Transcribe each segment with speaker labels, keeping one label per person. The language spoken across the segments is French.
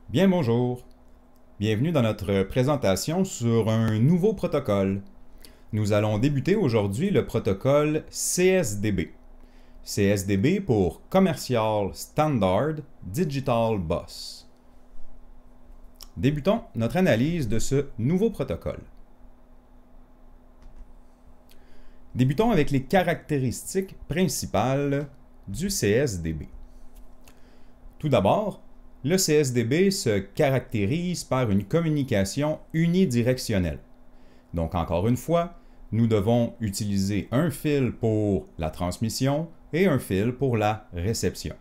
Speaker 1: Bien bonjour, bienvenue dans notre présentation sur un nouveau protocole. Nous allons débuter aujourd'hui le protocole CSDB. CSDB pour Commercial Standard Digital Bus. Débutons notre analyse de ce nouveau protocole. Débutons avec les caractéristiques principales du CSDB. Tout d'abord, le CSDB se caractérise par une communication unidirectionnelle. Donc, encore une fois, nous devons utiliser un fil pour la transmission et un fil pour la réception.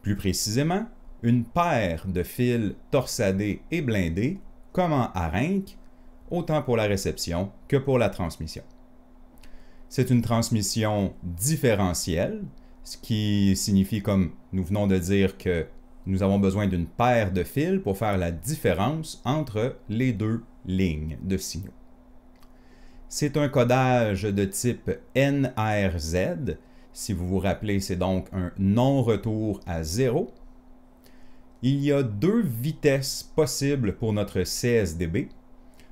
Speaker 1: Plus précisément, une paire de fils torsadés et blindés, comme en ARINC, autant pour la réception que pour la transmission. C'est une transmission différentielle, ce qui signifie, comme nous venons de dire, que nous avons besoin d'une paire de fils pour faire la différence entre les deux lignes de signaux. C'est un codage de type NRZ. Si vous vous rappelez, c'est donc un non-retour à 0. Il y a deux vitesses possibles pour notre CSDB,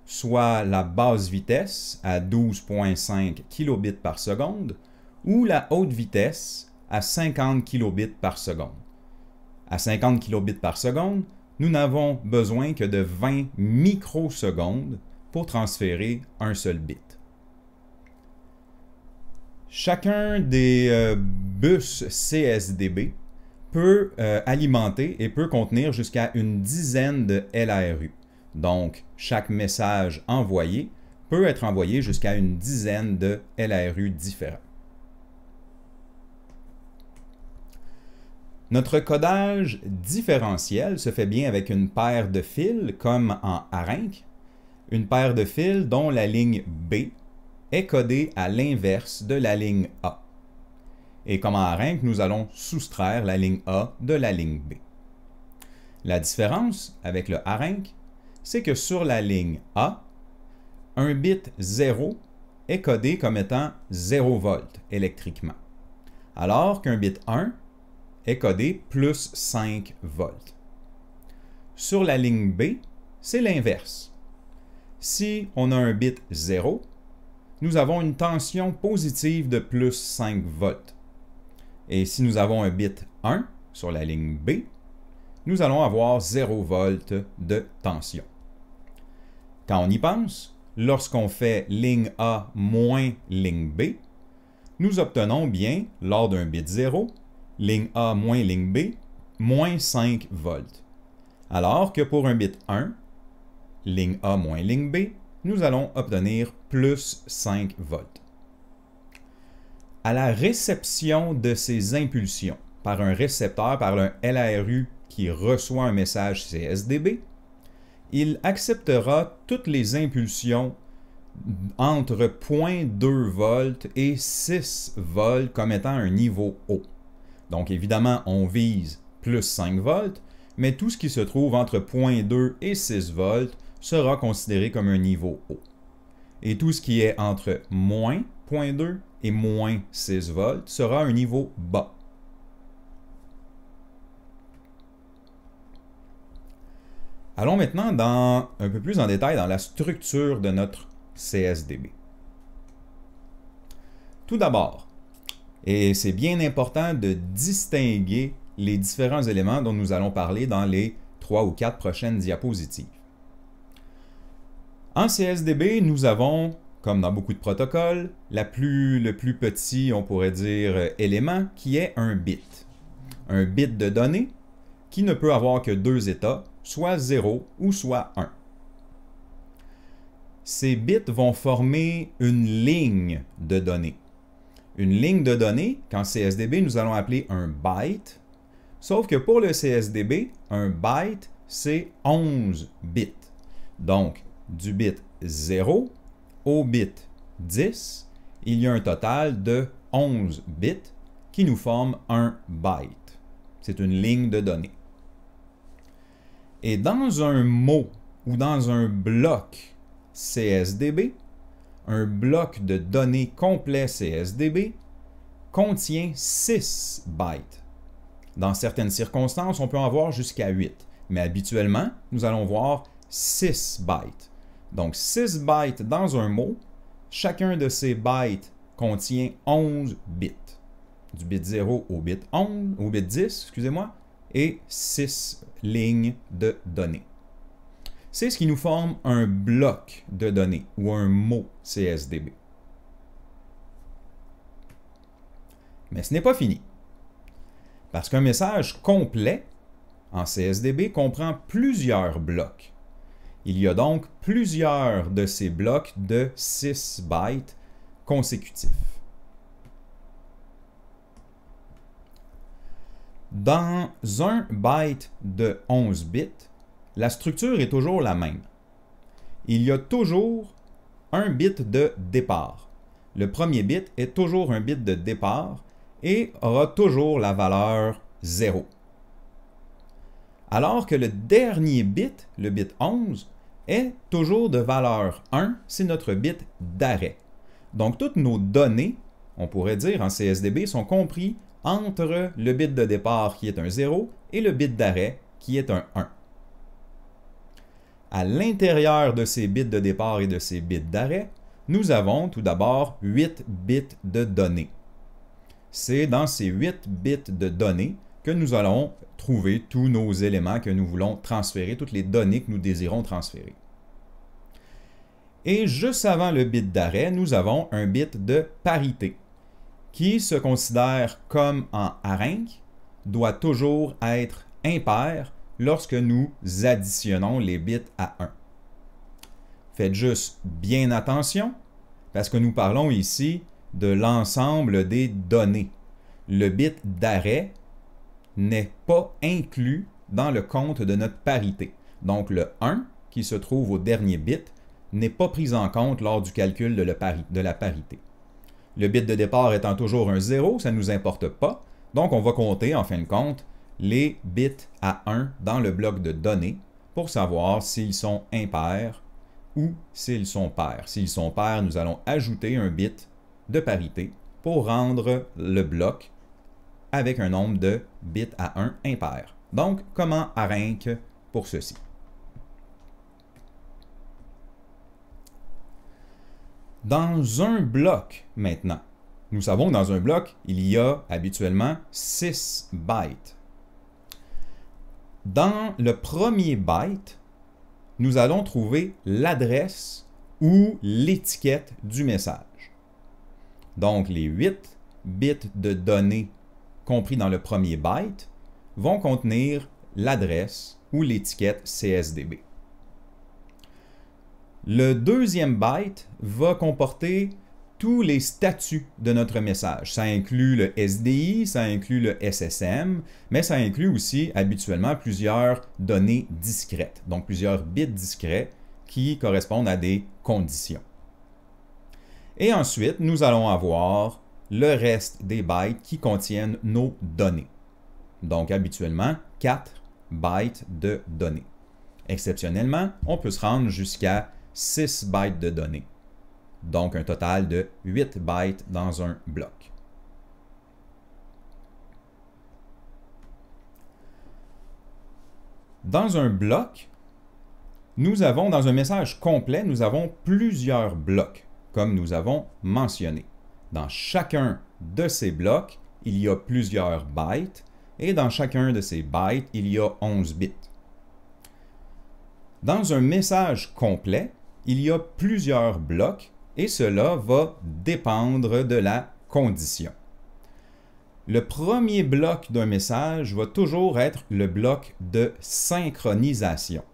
Speaker 1: soit la basse vitesse à 12.5 kilobits par seconde ou la haute vitesse à 50 kilobits par seconde. À 50 kilobits par seconde, nous n'avons besoin que de 20 microsecondes pour transférer un seul bit. Chacun des bus CSDB peut alimenter et peut contenir jusqu'à une dizaine de LRU. Donc, chaque message envoyé peut être envoyé jusqu'à une dizaine de LRU différents. Notre codage différentiel se fait bien avec une paire de fils, comme en ARINC, une paire de fils dont la ligne B est codée à l'inverse de la ligne A. Et comme en ARINC, nous allons soustraire la ligne A de la ligne B. La différence avec le ARINC, c'est que sur la ligne A, un bit 0 est codé comme étant 0 volts électriquement, alors qu'un bit 1 est codé plus 5 volts. Sur la ligne B, c'est l'inverse. Si on a un bit 0, nous avons une tension positive de plus 5 volts. Et si nous avons un bit 1 sur la ligne B, nous allons avoir 0 volts de tension. Quand on y pense, lorsqu'on fait ligne A moins ligne B, nous obtenons bien, lors d'un bit 0, ligne A moins ligne B, moins 5 volts. Alors que pour un bit 1, ligne A moins ligne B, nous allons obtenir plus 5 volts. À la réception de ces impulsions par un récepteur, par un LRU qui reçoit un message CSDB, il acceptera toutes les impulsions entre 0.2 volts et 6 volts comme étant un niveau haut. Donc évidemment, on vise plus 5 volts, mais tout ce qui se trouve entre 0.2 et 6 volts sera considéré comme un niveau haut. Et tout ce qui est entre moins 0.2 et moins 6 volts sera un niveau bas. Allons maintenant un peu plus en détail dans la structure de notre CSDB. Tout d'abord, et c'est bien important de distinguer les différents éléments dont nous allons parler dans les 3 ou 4 prochaines diapositives. En CSDB, nous avons, comme dans beaucoup de protocoles, le plus petit, on pourrait dire, élément qui est un bit. Un bit de données qui ne peut avoir que deux états, soit 0 ou soit 1. Ces bits vont former une ligne de données. Une ligne de données, qu'en CSDB, nous allons appeler un byte, sauf que pour le CSDB, un byte, c'est 11 bits. Donc, du bit 0 au bit 10, il y a un total de 11 bits qui nous forment un byte. C'est une ligne de données. Et dans un mot ou dans un bloc CSDB, un bloc de données complet CSDB contient 6 bytes. Dans certaines circonstances, on peut en avoir jusqu'à 8. Mais habituellement, nous allons voir 6 bytes. Donc 6 bytes dans un mot, chacun de ces bytes contient 11 bits. Du bit 0 au bit 11, au bit 10, excusez-moi, et 6 lignes de données. C'est ce qui nous forme un bloc de données ou un mot CSDB. Mais ce n'est pas fini. Parce qu'un message complet en CSDB comprend plusieurs blocs. Il y a donc plusieurs de ces blocs de 6 bytes consécutifs. Dans un byte de 11 bits, la structure est toujours la même. Il y a toujours un bit de départ. Le premier bit est toujours un bit de départ et aura toujours la valeur 0. Alors que le dernier bit, le bit 11, est toujours de valeur 1, c'est notre bit d'arrêt. Donc toutes nos données, on pourrait dire en CSDB, sont comprises entre le bit de départ qui est un 0 et le bit d'arrêt qui est un 1. À l'intérieur de ces bits de départ et de ces bits d'arrêt, nous avons tout d'abord 8 bits de données. C'est dans ces 8 bits de données que nous allons trouver tous nos éléments que nous voulons transférer, toutes les données que nous désirons transférer. Et juste avant le bit d'arrêt, nous avons un bit de parité, qui se considère comme en arinque, doit toujours être impair lorsque nous additionnons les bits à 1. Faites juste bien attention, parce que nous parlons ici de l'ensemble des données. Le bit d'arrêt n'est pas inclus dans le compte de notre parité. Donc le 1, qui se trouve au dernier bit, n'est pas pris en compte lors du calcul de la parité. Le bit de départ étant toujours un 0, ça ne nous importe pas. Donc, on va compter, en fin de compte, les bits à 1 dans le bloc de données pour savoir s'ils sont impairs ou s'ils sont pairs. S'ils sont pairs, nous allons ajouter un bit de parité pour rendre le bloc avec un nombre de bits à 1 impair. Donc, comment arinque pour ceci? Dans un bloc, maintenant, nous savons que dans un bloc, il y a habituellement 6 bytes. Dans le premier byte, nous allons trouver l'adresse ou l'étiquette du message. Donc, les 8 bits de données compris dans le premier byte vont contenir l'adresse ou l'étiquette CSDB. Le deuxième byte va comporter tous les statuts de notre message. Ça inclut le SDI, ça inclut le SSM, mais ça inclut aussi habituellement plusieurs données discrètes, donc plusieurs bits discrets qui correspondent à des conditions. Et ensuite, nous allons avoir le reste des bytes qui contiennent nos données. Donc habituellement, 4 bytes de données. Exceptionnellement, on peut se rendre jusqu'à 6 bytes de données. Donc un total de 8 bytes dans un bloc. Dans un bloc, dans un message complet, nous avons plusieurs blocs, comme nous avons mentionné. Dans chacun de ces blocs, il y a plusieurs bytes, et dans chacun de ces bytes, il y a 11 bits. Dans un message complet, il y a plusieurs blocs, et cela va dépendre de la condition. Le premier bloc d'un message va toujours être le bloc de synchronisation.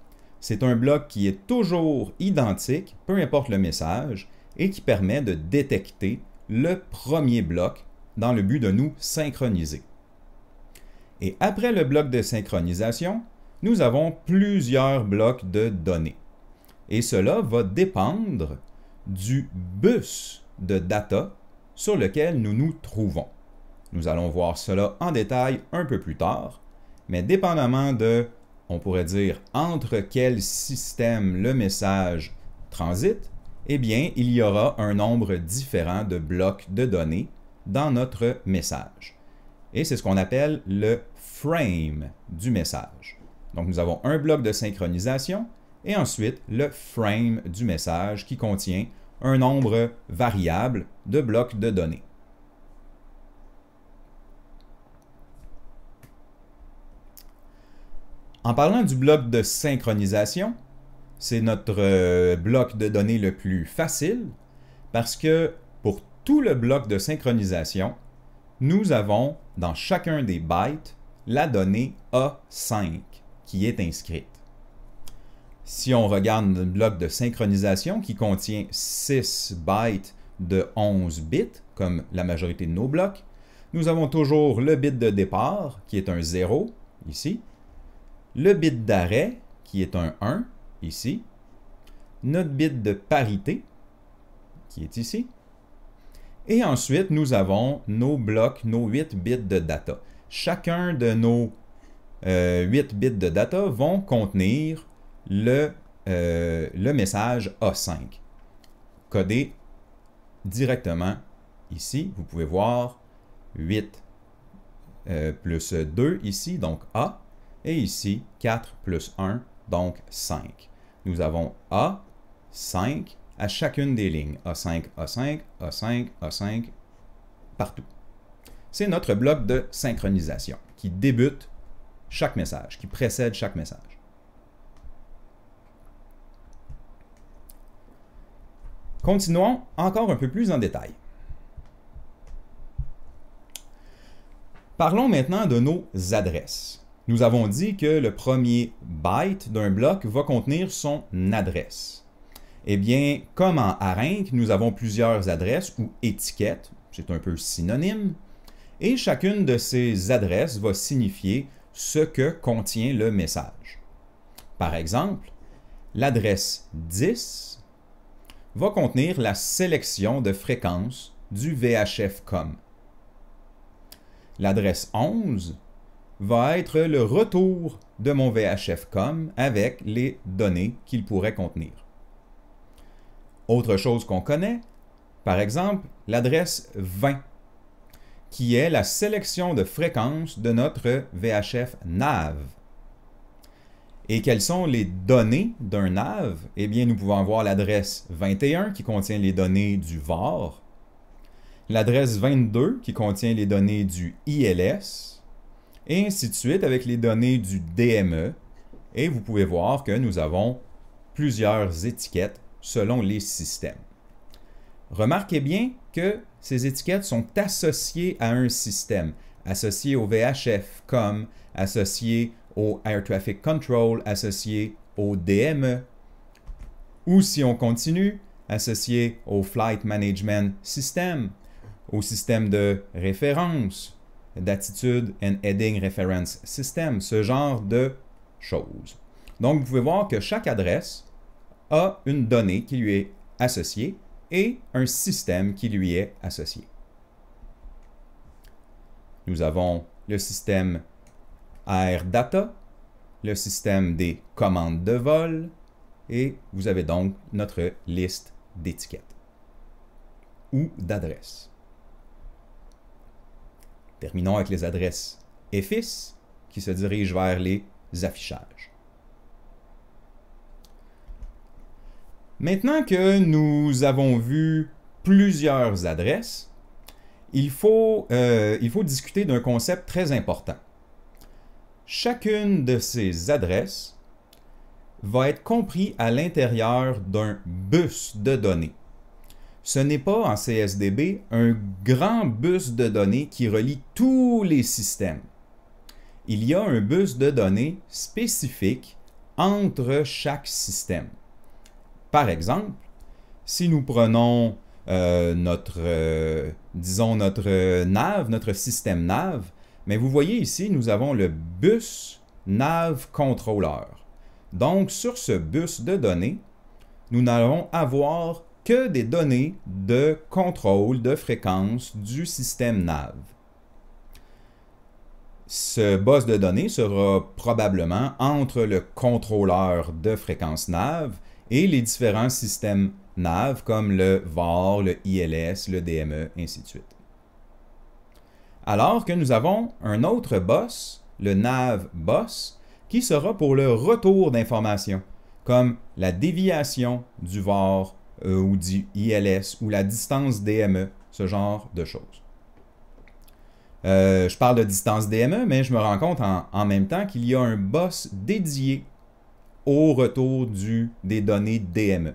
Speaker 1: C'est un bloc qui est toujours identique, peu importe le message, et qui permet de détecter le premier bloc dans le but de nous synchroniser. Et après le bloc de synchronisation, nous avons plusieurs blocs de données. Et cela va dépendre du bus de data sur lequel nous nous trouvons. Nous allons voir cela en détail un peu plus tard, mais dépendamment de, on pourrait dire, entre quel système le message transite, eh bien, il y aura un nombre différent de blocs de données dans notre message. Et c'est ce qu'on appelle le frame du message. Donc nous avons un bloc de synchronisation et ensuite le frame du message qui contient un nombre variable de blocs de données. En parlant du bloc de synchronisation, c'est notre bloc de données le plus facile parce que pour tout le bloc de synchronisation, nous avons dans chacun des bytes la donnée A5 qui est inscrite. Si on regarde le bloc de synchronisation qui contient 6 bytes de 11 bits, comme la majorité de nos blocs, nous avons toujours le bit de départ, qui est un 0, ici, le bit d'arrêt, qui est un 1, ici, notre bit de parité, qui est ici, et ensuite nous avons nos blocs, nos 8 bits de data. Chacun de nos 8 bits de data vont contenir le message A5, codé directement ici. Vous pouvez voir 8 plus 2 ici, donc A, et ici 4 plus 1, donc 5. Nous avons A5 à chacune des lignes. A5, A5, A5, A5, partout. C'est notre bloc de synchronisation qui débute chaque message, qui précède chaque message. Continuons encore un peu plus en détail. Parlons maintenant de nos adresses. Nous avons dit que le premier byte d'un bloc va contenir son adresse. Eh bien, comme en Arinc, nous avons plusieurs adresses ou étiquettes, c'est un peu synonyme, et chacune de ces adresses va signifier ce que contient le message. Par exemple, l'adresse 10 va contenir la sélection de fréquences du VHF-COM. L'adresse 11 va être le retour de mon VHF-COM avec les données qu'il pourrait contenir. Autre chose qu'on connaît, par exemple, l'adresse 20, qui est la sélection de fréquences de notre VHF-NAV. Et quelles sont les données d'un NAV? Eh bien, nous pouvons avoir l'adresse 21 qui contient les données du VAR, l'adresse 22 qui contient les données du ILS, et ainsi de suite avec les données du DME. Et vous pouvez voir que nous avons plusieurs étiquettes selon les systèmes. Remarquez bien que ces étiquettes sont associées à un système, associées au VHF-COM, associées au Air Traffic Control, associées au DME, ou si on continue, associées au Flight Management System, au système de référence, d'Attitude and Heading Reference System, ce genre de choses. Donc, vous pouvez voir que chaque adresse a une donnée qui lui est associée et un système qui lui est associé. Nous avons le système Air Data, le système des commandes de vol, et vous avez donc notre liste d'étiquettes ou d'adresses. Terminons avec les adresses EFIS qui se dirigent vers les affichages. Maintenant que nous avons vu plusieurs adresses, il faut discuter d'un concept très important. Chacune de ces adresses va être comprise à l'intérieur d'un bus de données. Ce n'est pas en CSDB un grand bus de données qui relie tous les systèmes. Il y a un bus de données spécifique entre chaque système. Par exemple, si nous prenons notre NAV, notre système NAV, mais vous voyez ici, nous avons le bus NAV Controller. Donc, sur ce bus de données, nous n'allons avoir que des données de contrôle de fréquence du système NAV. Ce bus de données sera probablement entre le contrôleur de fréquence NAV et les différents systèmes NAV comme le VAR, le ILS, le DME, ainsi de suite. Alors que nous avons un autre bus, le NAV bus, qui sera pour le retour d'informations, comme la déviation du VAR ou du ILS ou la distance DME, ce genre de choses. Je parle de distance DME, mais je me rends compte en même temps qu'il y a un bus dédié au retour des données DME.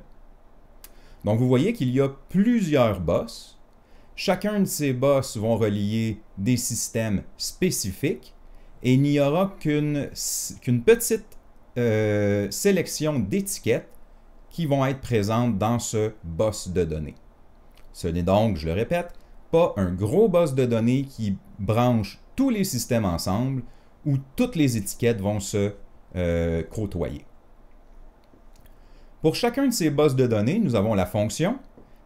Speaker 1: Donc vous voyez qu'il y a plusieurs bus. Chacun de ces bus vont relier des systèmes spécifiques et il n'y aura qu'une petite sélection d'étiquettes qui vont être présentes dans ce bus de données. Ce n'est donc, je le répète, pas un gros bus de données qui branche tous les systèmes ensemble où toutes les étiquettes vont se côtoyer. Pour chacun de ces bus de données, nous avons la fonction,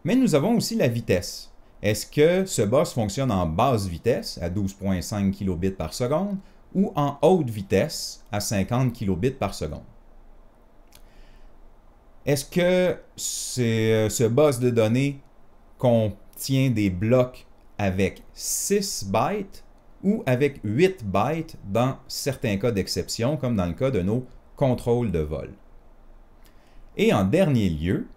Speaker 1: mais nous avons aussi la vitesse. Est-ce que ce bus fonctionne en basse vitesse à 12,5 kilobits par seconde ou en haute vitesse à 50 kilobits par seconde? Est-ce que ce bus de données contient des blocs avec 6 bytes ou avec 8 bytes dans certains cas d'exception, comme dans le cas de nos contrôles de vol? Et en dernier lieu,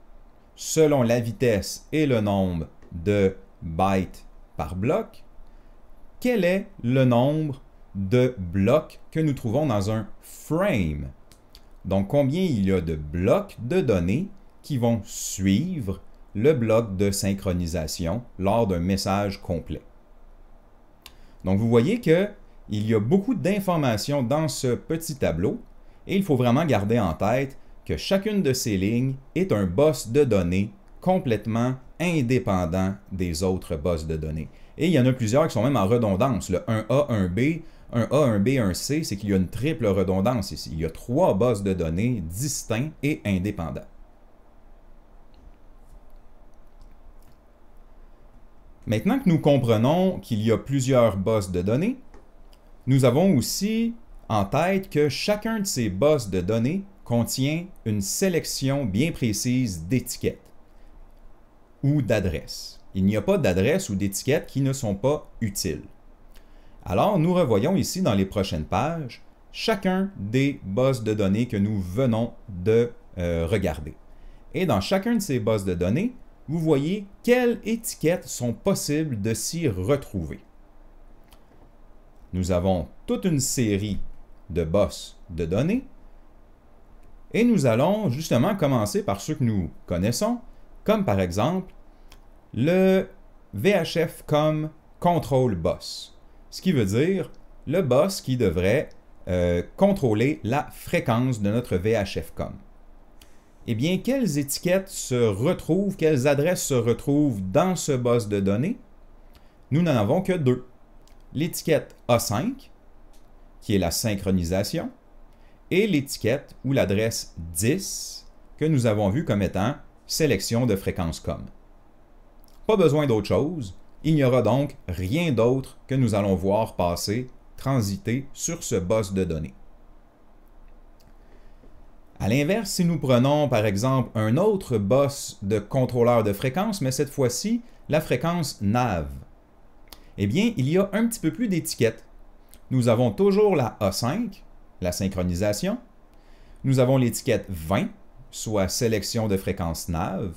Speaker 1: selon la vitesse et le nombre de bytes par bloc, quel est le nombre de blocs que nous trouvons dans un frame? Donc, combien il y a de blocs de données qui vont suivre le bloc de synchronisation lors d'un message complet. Donc, vous voyez qu'il y a beaucoup d'informations dans ce petit tableau et il faut vraiment garder en tête que chacune de ces lignes est un bus de données complètement indépendant des autres bus de données. Et il y en a plusieurs qui sont même en redondance. Le 1A, 1B, 1A, 1B, 1C, c'est qu'il y a une triple redondance ici. Il y a 3 bus de données distincts et indépendants. Maintenant que nous comprenons qu'il y a plusieurs bus de données, nous avons aussi en tête que chacun de ces bus de données contient une sélection bien précise d'étiquettes ou d'adresses. Il n'y a pas d'adresses ou d'étiquettes qui ne sont pas utiles. Alors, nous revoyons ici dans les prochaines pages chacun des bus de données que nous venons de regarder. Et dans chacun de ces bus de données, vous voyez quelles étiquettes sont possibles de s'y retrouver. Nous avons toute une série de bus de données et nous allons justement commencer par ceux que nous connaissons, comme par exemple le VHF-COM Control Bus, ce qui veut dire le bus qui devrait contrôler la fréquence de notre VHF-COM. Eh bien, quelles étiquettes se retrouvent, quelles adresses se retrouvent dans ce bus de données? Nous n'en avons que 2. L'étiquette A5, qui est la synchronisation, et l'étiquette ou l'adresse 10, que nous avons vue comme étant sélection de fréquence COM. Pas besoin d'autre chose, il n'y aura donc rien d'autre que nous allons voir passer, transiter sur ce bus de données. À l'inverse, si nous prenons par exemple un autre bus de contrôleur de fréquence, mais cette fois-ci la fréquence NAV, eh bien, il y a un petit peu plus d'étiquettes. Nous avons toujours la A5, la synchronisation. Nous avons l'étiquette 20, soit sélection de fréquence NAV.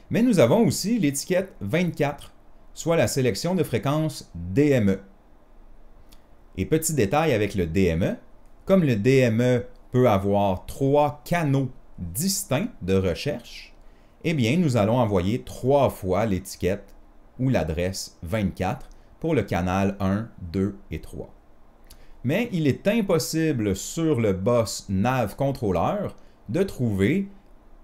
Speaker 1: Mais nous avons aussi l'étiquette 24, soit la sélection de fréquence DME. Et petit détail avec le DME, comme le DME peut avoir 3 canaux distincts de recherche, eh bien, nous allons envoyer 3 fois l'étiquette ou l'adresse 24 pour le canal 1, 2 et 3. Mais il est impossible sur le bus NAV contrôleur de trouver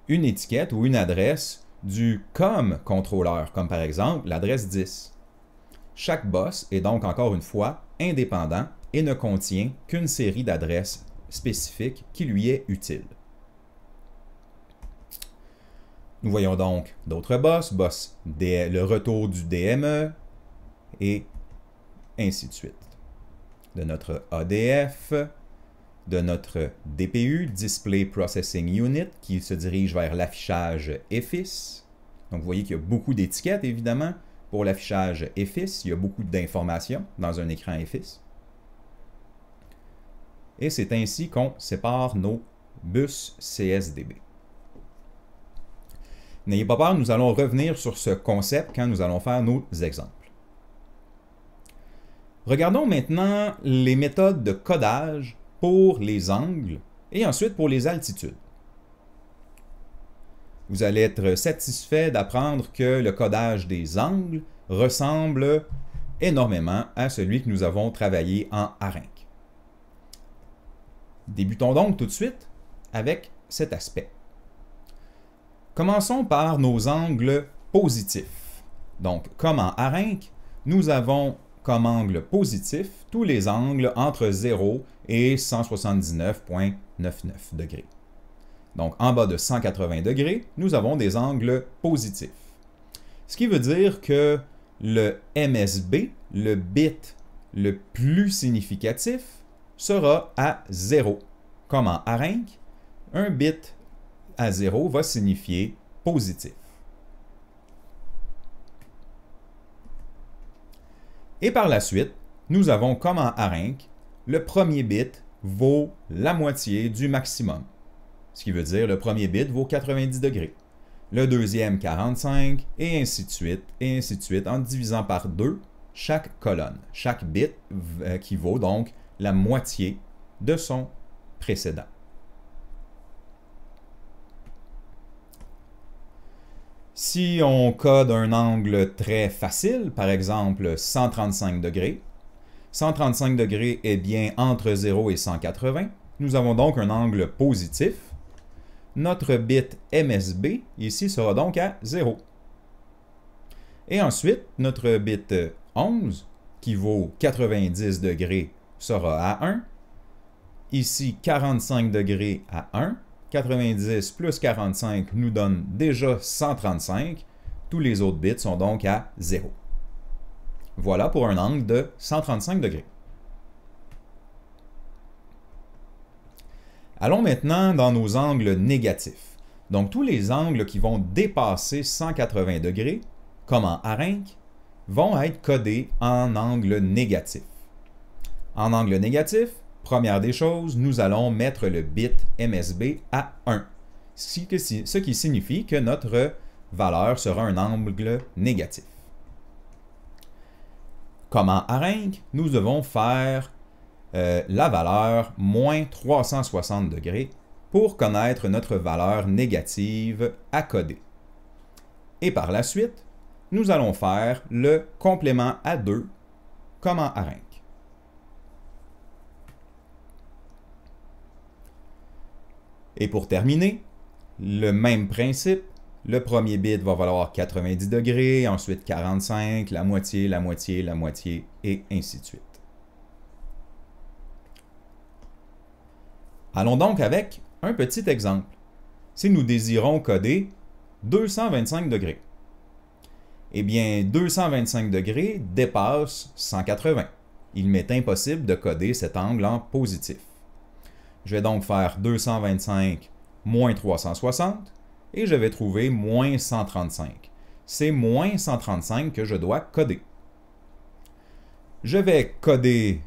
Speaker 1: une étiquette ou une adresse du COM contrôleur, comme par exemple l'adresse 10. Chaque bus est donc encore une fois indépendant et ne contient qu'une série d'adresses spécifiques qui lui est utile. Nous voyons donc d'autres bus, le retour du DME et ainsi de suite. De notre ADF, de notre DPU, Display Processing Unit, qui se dirige vers l'affichage EFIS. Donc vous voyez qu'il y a beaucoup d'étiquettes, évidemment, pour l'affichage EFIS. Il y a beaucoup d'informations dans un écran EFIS. et c'est ainsi qu'on sépare nos bus CSDB. N'ayez pas peur, nous allons revenir sur ce concept quand nous allons faire nos exemples. Regardons maintenant les méthodes de codage pour les angles et ensuite pour les altitudes. Vous allez être satisfait d'apprendre que le codage des angles ressemble énormément à celui que nous avons travaillé en ARINC. Débutons donc tout de suite avec cet aspect. Commençons par nos angles positifs. Donc, comme en ARINC, nous avons comme angle positif tous les angles entre 0 et 179,99 degrés. Donc, en bas de 180 degrés, nous avons des angles positifs. Ce qui veut dire que le MSB, le bit le plus significatif, sera à 0. Comme en ARINC, un bit à 0 va signifier positif. Et par la suite, nous avons comme en ARINC, le premier bit vaut la moitié du maximum. Ce qui veut dire le premier bit vaut 90 degrés, le deuxième 45, et ainsi de suite, en divisant par 2 chaque colonne, chaque bit qui vaut donc la moitié de son précédent. Si on code un angle très facile, par exemple 135 degrés, 135 degrés est bien entre 0 et 180, nous avons donc un angle positif. Notre bit MSB, ici, sera donc à 0. Et ensuite, notre bit 11, qui vaut 90 degrés, sera à 1. Ici, 45 degrés à 1. 90 plus 45 nous donne déjà 135. Tous les autres bits sont donc à 0. Voilà pour un angle de 135 degrés. Allons maintenant dans nos angles négatifs. Donc, tous les angles qui vont dépasser 180 degrés, comme en ARINC, vont être codés en angle négatif. En angle négatif, première des choses, nous allons mettre le bit MSB à 1, ce qui signifie que notre valeur sera un angle négatif. Comme en ARINC, nous devons faire la valeur moins 360 degrés pour connaître notre valeur négative à coder. Et par la suite, nous allons faire le complément à 2 comme en ARINC. Et pour terminer, le même principe, le premier bit va valoir 90 degrés, ensuite 45, la moitié, la moitié, la moitié, et ainsi de suite. Allons donc avec un petit exemple. Si nous désirons coder 225 degrés, eh bien 225 degrés dépasse 180. Il m'est impossible de coder cet angle en positif. Je vais donc faire 225 moins 360 et je vais trouver moins 135. C'est moins 135 que je dois coder. Je vais coder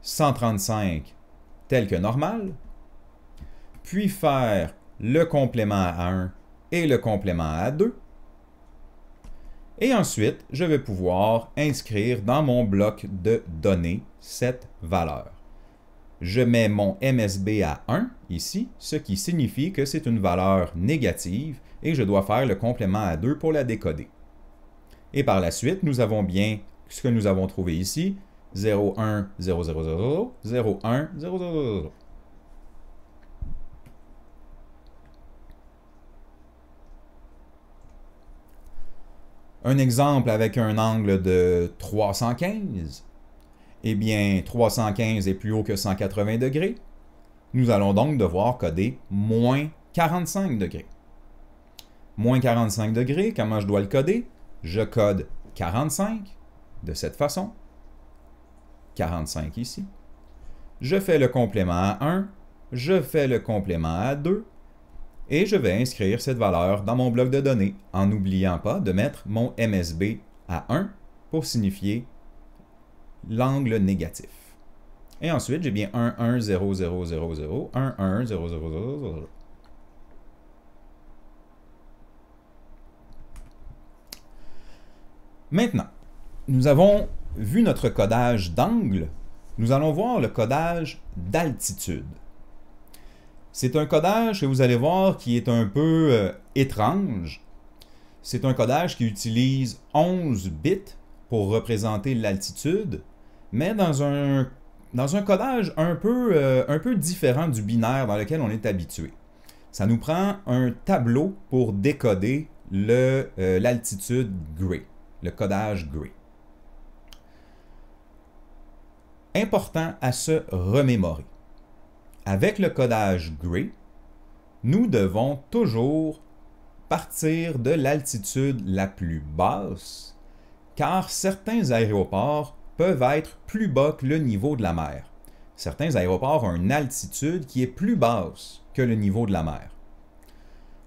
Speaker 1: 135 tel que normal, puis faire le complément à 1 et le complément à 2. Et ensuite, je vais pouvoir inscrire dans mon bloc de données cette valeur. Je mets mon MSB à 1 ici, ce qui signifie que c'est une valeur négative et je dois faire le complément à 2 pour la décoder. Et par la suite, nous avons bien ce que nous avons trouvé ici, 0, 1, 0, 0, 0, 0, 1, 0, 0, 0. Un exemple avec un angle de 315. Eh bien, 315 est plus haut que 180 degrés. Nous allons donc devoir coder moins 45 degrés. Moins 45 degrés, comment je dois le coder? Je code 45 de cette façon. 45 ici. Je fais le complément à 1, je fais le complément à 2, et je vais inscrire cette valeur dans mon bloc de données, en n'oubliant pas de mettre mon MSB à 1 pour signifier l'angle négatif. Et ensuite, j'ai bien 1, 1, 0, 0, 0, 0, 1, 1, 0, 0, 0, 0. Maintenant, nous avons vu notre codage d'angle. Nous allons voir le codage d'altitude. C'est un codage que vous allez voir qui est un peu étrange. C'est un codage qui utilise 11 bits pour représenter l'altitude, mais dans un codage un peu différent du binaire dans lequel on est habitué. Ça nous prend un tableau pour décoder l'altitude gray, le codage gray. Important à se remémorer. Avec le codage gray, nous devons toujours partir de l'altitude la plus basse, car certains aéroports peuvent être plus bas que le niveau de la mer. Certains aéroports ont une altitude qui est plus basse que le niveau de la mer.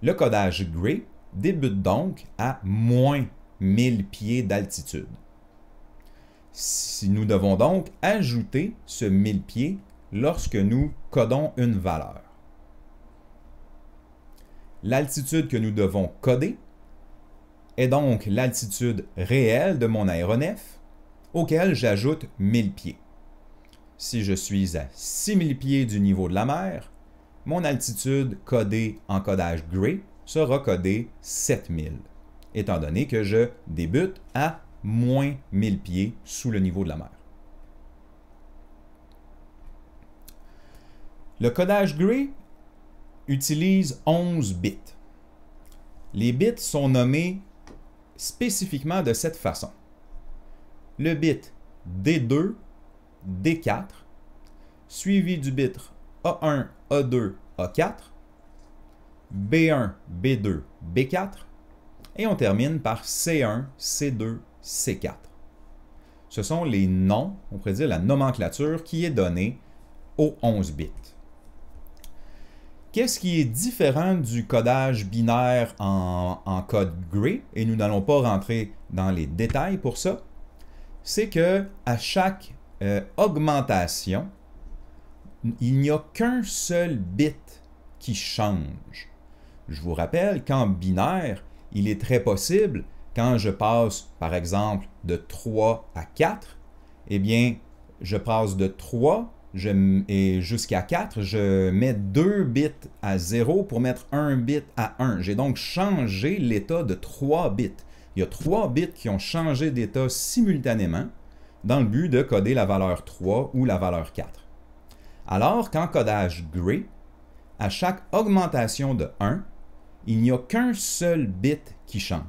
Speaker 1: Le codage gray débute donc à moins 1000 pieds d'altitude. Si nous devons donc ajouter ce 1000 pieds lorsque nous codons une valeur. L'altitude que nous devons coder est donc l'altitude réelle de mon aéronef, auquel j'ajoute 1000 pieds. Si je suis à 6000 pieds du niveau de la mer, mon altitude codée en codage gray sera codée 7000, étant donné que je débute à moins 1000 pieds sous le niveau de la mer. Le codage gray utilise 11 bits. Les bits sont nommés spécifiquement de cette façon. Le bit D2, D4, suivi du bit A1, A2, A4, B1, B2, B4, et on termine par C1, C2, C4. Ce sont les noms, on pourrait dire la nomenclature qui est donnée aux 11 bits. Qu'est-ce qui est différent du codage binaire en code gray, et nous n'allons pas rentrer dans les détails pour ça, c'est que à chaque augmentation, il n'y a qu'un seul bit qui change. Je vous rappelle qu'en binaire, il est très possible, quand je passe, par exemple, de 3 à 4, eh bien, je passe de 3 et jusqu'à 4, je mets 2 bits à 0 pour mettre 1 bit à 1. J'ai donc changé l'état de 3 bits. Il y a 3 bits qui ont changé d'état simultanément dans le but de coder la valeur 3 ou la valeur 4. Alors qu'en codage gray, à chaque augmentation de 1, il n'y a qu'un seul bit qui change.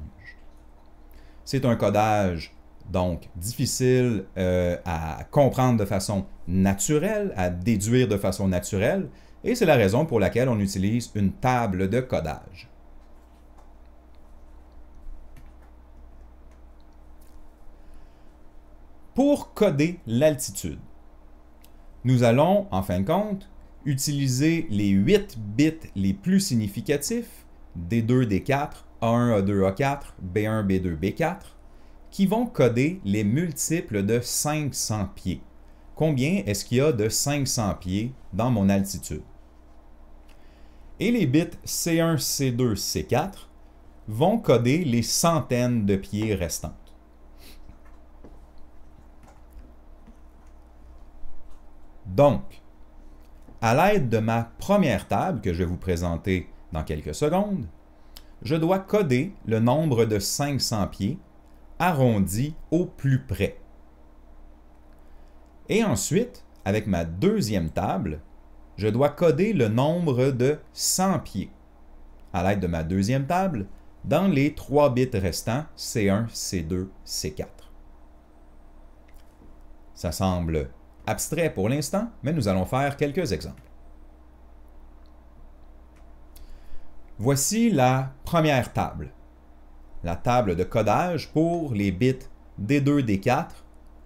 Speaker 1: C'est un codage donc difficile à comprendre de façon naturelle, à déduire de façon naturelle, et c'est la raison pour laquelle on utilise une table de codage. Pour coder l'altitude, nous allons, en fin de compte, utiliser les 8 bits les plus significatifs, D2, D4, A1, A2, A4, B1, B2, B4, qui vont coder les multiples de 500 pieds. Combien est-ce qu'il y a de 500 pieds dans mon altitude? Et les bits C1, C2, C4 vont coder les centaines de pieds restantes. Donc, à l'aide de ma première table que je vais vous présenter dans quelques secondes, je dois coder le nombre de 500 pieds arrondi au plus près. Et ensuite, avec ma deuxième table, je dois coder le nombre de 100 pieds à l'aide de ma deuxième table dans les 3 bits restants C1, C2, C4. Ça semble abstrait pour l'instant, mais nous allons faire quelques exemples. Voici la première table. La table de codage pour les bits D2, D4,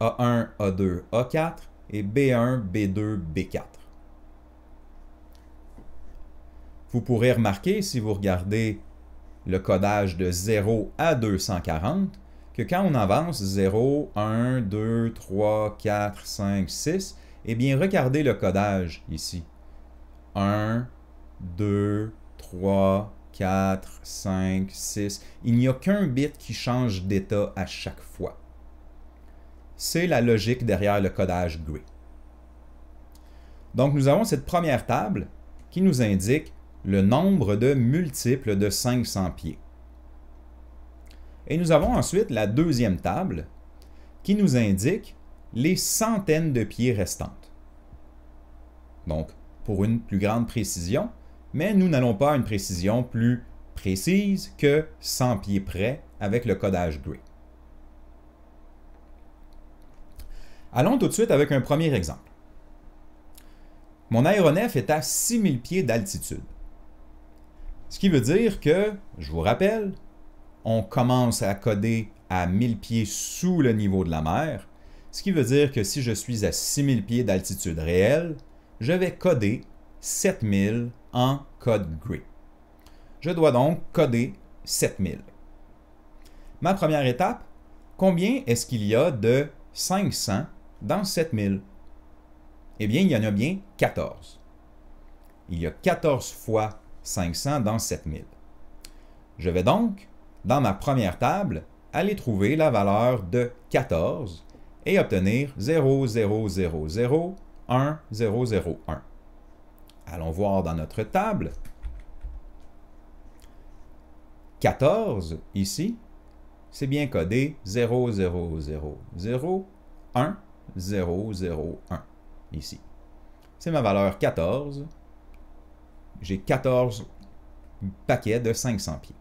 Speaker 1: A1, A2, A4 et B1, B2, B4. Vous pourrez remarquer, si vous regardez le codage de 0 à 240, que quand on avance 0, 1, 2, 3, 4, 5, 6, Eh bien, regardez le codage ici. 1, 2, 3, 4, 5, 6. Il n'y a qu'un bit qui change d'état à chaque fois. C'est la logique derrière le codage GRE. Donc, nous avons cette première table qui nous indique le nombre de multiples de 500 pieds. Et nous avons ensuite la deuxième table qui nous indique les centaines de pieds restantes. Donc, pour une plus grande précision, mais nous n'allons pas à une précision plus précise que 100 pieds près avec le codage GRE. Allons tout de suite avec un premier exemple. Mon aéronef est à 6000 pieds d'altitude. Ce qui veut dire que, je vous rappelle, on commence à coder à 1000 pieds sous le niveau de la mer, ce qui veut dire que si je suis à 6000 pieds d'altitude réelle, je vais coder 7000 en code GRE. Je dois donc coder 7000. Ma première étape, combien est-ce qu'il y a de 500 dans 7000? Eh bien, il y en a bien 14. Il y a 14 fois 500 dans 7000. Je vais donc, dans ma première table, aller trouver la valeur de 14 et obtenir 0,000,1001. Allons voir dans notre table. 14, ici, c'est bien codé 0,000,1001, ici. C'est ma valeur 14. J'ai 14 paquets de 500 pieds.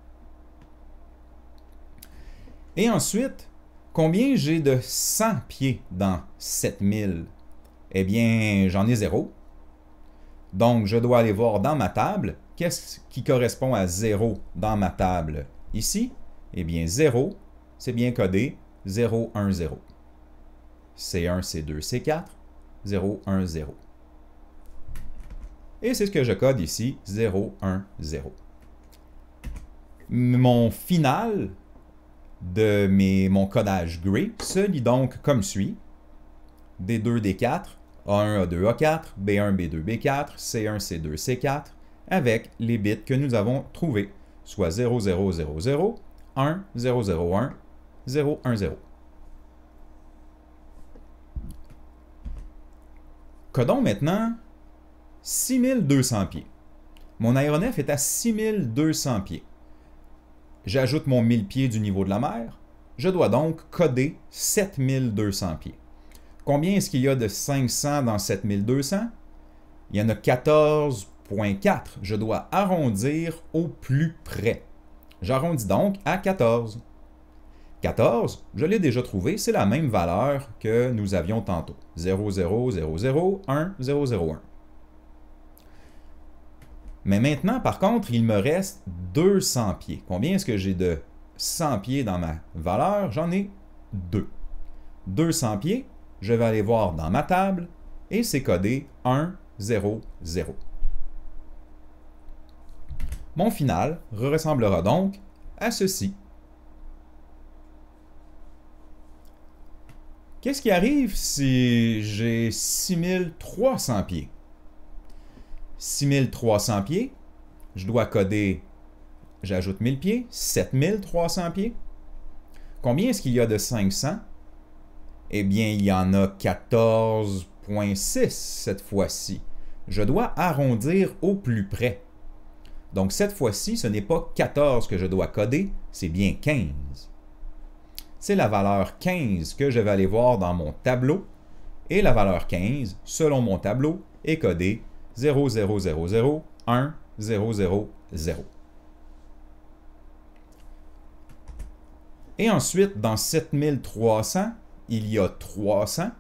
Speaker 1: Et ensuite, combien j'ai de 100 pieds dans 7000? Eh bien, j'en ai 0. Donc, je dois aller voir dans ma table, qu'est-ce qui correspond à 0 dans ma table ici? Eh bien, 0, c'est bien codé 0, 1, 0. C1, C2, C4, 0, 1, 0. Et c'est ce que je code ici, 0, 1, 0. Mon final de mon codage GRE se lit donc comme suit. D2, D4, A1, A2, A4, B1, B2, B4, C1, C2, C4, avec les bits que nous avons trouvés, soit 0, 0, 0, 0, 1, 0, 0, 1, 0, 1, 0. Codons maintenant 6200 pieds. Mon aéronef est à 6200 pieds. J'ajoute mon 1000 pieds du niveau de la mer. Je dois donc coder 7200 pieds. Combien est-ce qu'il y a de 500 dans 7200? Il y en a 14,4. Je dois arrondir au plus près. J'arrondis donc à 14. 14, je l'ai déjà trouvé, c'est la même valeur que nous avions tantôt. 0, 0, 0, 0, 1, 0, 0, 1. Mais maintenant, par contre, il me reste 200 pieds. Combien est-ce que j'ai de 100 pieds dans ma valeur? J'en ai 2. 200 pieds, je vais aller voir dans ma table et c'est codé 1, 0, 0. Mon final ressemblera donc à ceci. Qu'est-ce qui arrive si j'ai 6300 pieds? 6300 pieds, je dois coder, j'ajoute 1000 pieds, 7300 pieds. Combien est-ce qu'il y a de 500? Eh bien, il y en a 14,6 cette fois-ci. Je dois arrondir au plus près. Donc, cette fois-ci, ce n'est pas 14 que je dois coder, c'est bien 15. C'est la valeur 15 que je vais aller voir dans mon tableau. Et la valeur 15, selon mon tableau, est codée 0, 0, 0, 0, 1, 0, 0, 0. Et ensuite, dans 7300, il y a 300.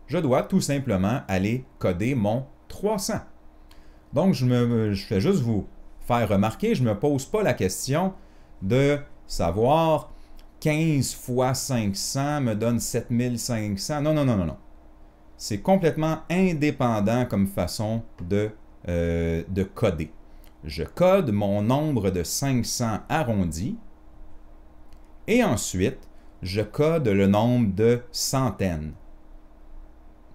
Speaker 1: Je dois tout simplement aller coder mon 300. Donc, je fais juste vous faire remarquer, je ne me pose pas la question de savoir 15 fois 500 me donne 7500. Non, non, non, non, non. C'est complètement indépendant comme façon de coder. Je code mon nombre de 500 arrondi et ensuite, je code le nombre de centaines.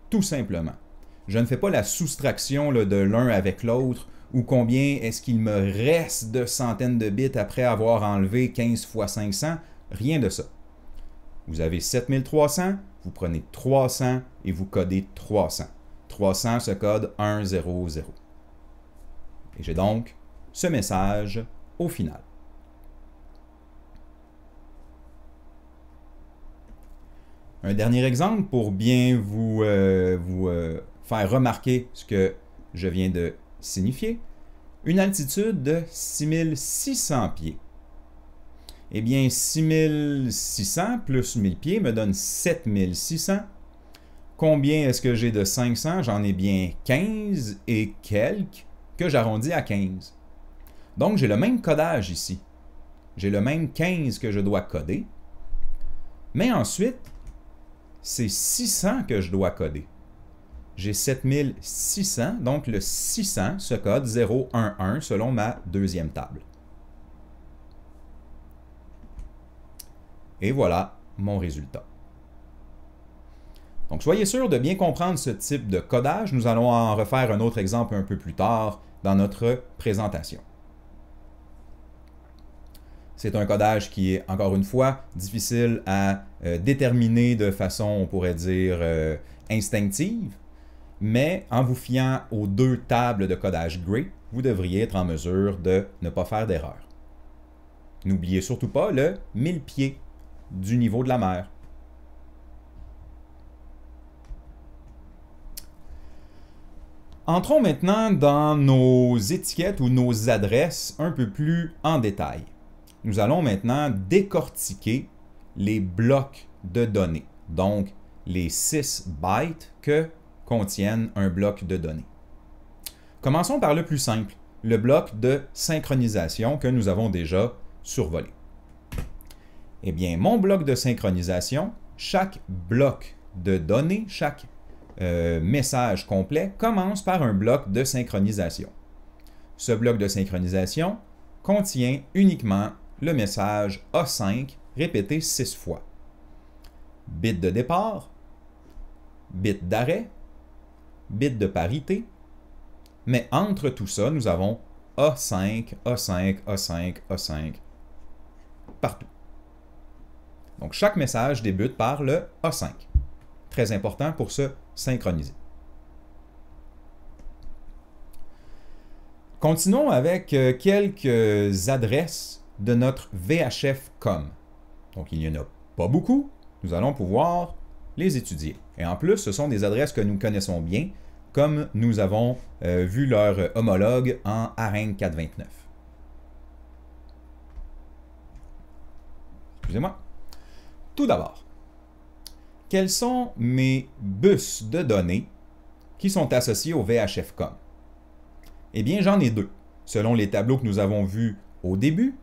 Speaker 1: Tout simplement. Je ne fais pas la soustraction là, de l'un avec l'autre ou combien est-ce qu'il me reste de centaines de bits après avoir enlevé 15 fois 500. Rien de ça. Vous avez 7300, vous prenez 300 et vous codez 300. 300 se code 100. Et j'ai donc ce message au final. Un dernier exemple pour bien vous faire remarquer ce que je viens de signifier. Une altitude de 6600 pieds. Eh bien, 6600 plus 1000 pieds me donne 7600. Combien est-ce que j'ai de 500? J'en ai bien 15 et quelques que j'arrondis à 15. Donc, j'ai le même codage ici. J'ai le même 15 que je dois coder. Mais ensuite, c'est 600 que je dois coder. J'ai 7600, donc le 600 se code 011 selon ma deuxième table. Et voilà mon résultat. Donc, soyez sûr de bien comprendre ce type de codage. Nous allons en refaire un autre exemple un peu plus tard dans notre présentation. C'est un codage qui est, encore une fois, difficile à déterminer de façon, on pourrait dire, instinctive, mais en vous fiant aux deux tables de codage Gray, vous devriez être en mesure de ne pas faire d'erreur. N'oubliez surtout pas le 1000 pieds du niveau de la mer. Entrons maintenant dans nos étiquettes ou nos adresses un peu plus en détail. Nous allons maintenant décortiquer les blocs de données, donc les 6 bytes que contiennent un bloc de données. Commençons par le plus simple, le bloc de synchronisation que nous avons déjà survolé. Eh bien, mon bloc de synchronisation, chaque bloc de données, chaque message complet commence par un bloc de synchronisation. Ce bloc de synchronisation contient uniquement le message A5 répété 6 fois. Bit de départ, bit d'arrêt, bit de parité, mais entre tout ça, nous avons A5, A5, A5, A5, partout. Donc, chaque message débute par le A5. Très important pour se synchroniser. Continuons avec quelques adresses de notre VHF-COM. Donc, il n'y en a pas beaucoup. Nous allons pouvoir les étudier. Et en plus, ce sont des adresses que nous connaissons bien, comme nous avons vu leur homologue en ARINC 429. Excusez-moi. Tout d'abord, quels sont mes bus de données qui sont associés au VHF-COM? Eh bien, j'en ai deux. Selon les tableaux que nous avons vus au début,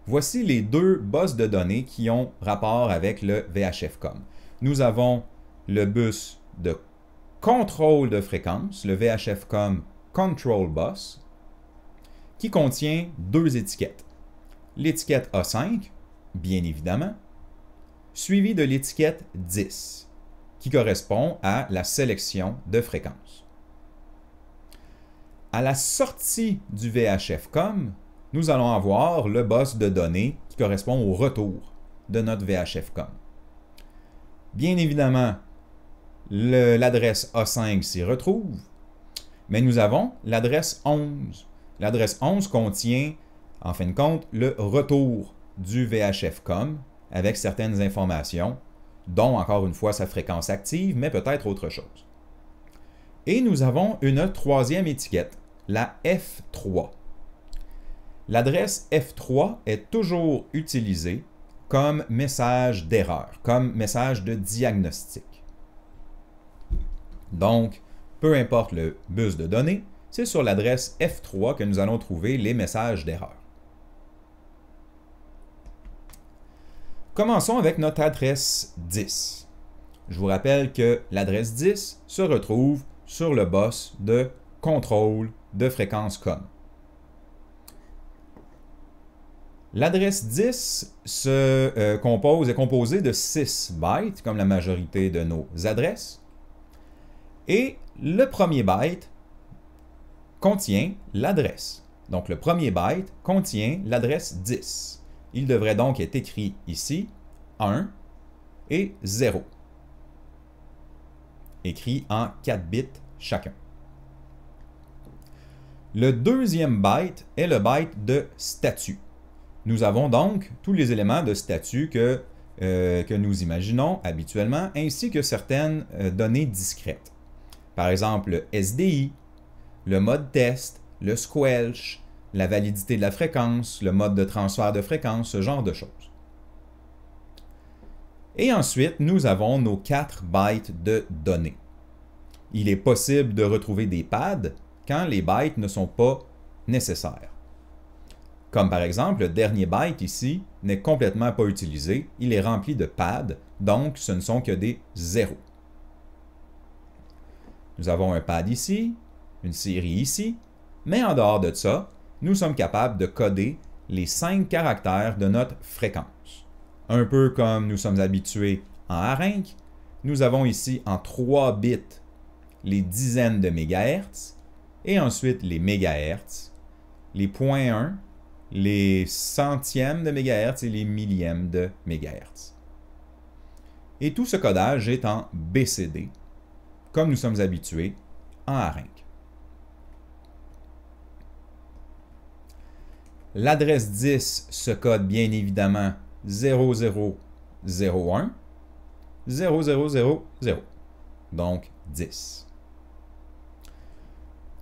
Speaker 1: voici les deux bus de données qui ont rapport avec le VHF-COM. Nous avons le bus de contrôle de fréquence, le VHF-COM Control Bus, qui contient deux étiquettes. L'étiquette A5, bien évidemment, suivie de l'étiquette 10, qui correspond à la sélection de fréquences. À la sortie du VHF-COM, nous allons avoir le bus de données qui correspond au retour de notre VHF-COM. Bien évidemment, l'adresse A5 s'y retrouve, mais nous avons l'adresse 11. L'adresse 11 contient, en fin de compte, le retour du VHF-COM avec certaines informations, dont encore une fois sa fréquence active, mais peut-être autre chose. Et nous avons une troisième étiquette, la F3. L'adresse F3 est toujours utilisée comme message d'erreur, comme message de diagnostic. Donc, peu importe le bus de données, c'est sur l'adresse F3 que nous allons trouver les messages d'erreur. Commençons avec notre adresse 10. Je vous rappelle que l'adresse 10 se retrouve sur le bus de contrôle de fréquence COM. L'adresse 10 est composée de 6 bytes, comme la majorité de nos adresses. Et le premier byte contient l'adresse. Donc le premier byte contient l'adresse 10. Il devrait donc être écrit ici 1 et 0. Écrit en 4 bits chacun. Le deuxième byte est le byte de statut. Nous avons donc tous les éléments de statut que nous imaginons habituellement, ainsi que certaines données discrètes. Par exemple, le SDI, le mode test, le squelch, la validité de la fréquence, le mode de transfert de fréquence, ce genre de choses. Et ensuite, nous avons nos 4 bytes de données. Il est possible de retrouver des pads quand les bytes ne sont pas nécessaires. Comme par exemple, le dernier byte ici n'est complètement pas utilisé, il est rempli de pads, donc ce ne sont que des zéros. Nous avons un pad ici, une série ici, mais en dehors de ça, nous sommes capables de coder les 5 caractères de notre fréquence. Un peu comme nous sommes habitués en ARINC, nous avons ici en 3 bits les dizaines de mégahertz, et ensuite les mégahertz, les 0.1, les centièmes de mégahertz et les millièmes de mégahertz. Et tout ce codage est en BCD, comme nous sommes habitués en ARINC. L'adresse 10 se code bien évidemment 0001 0000, donc 10.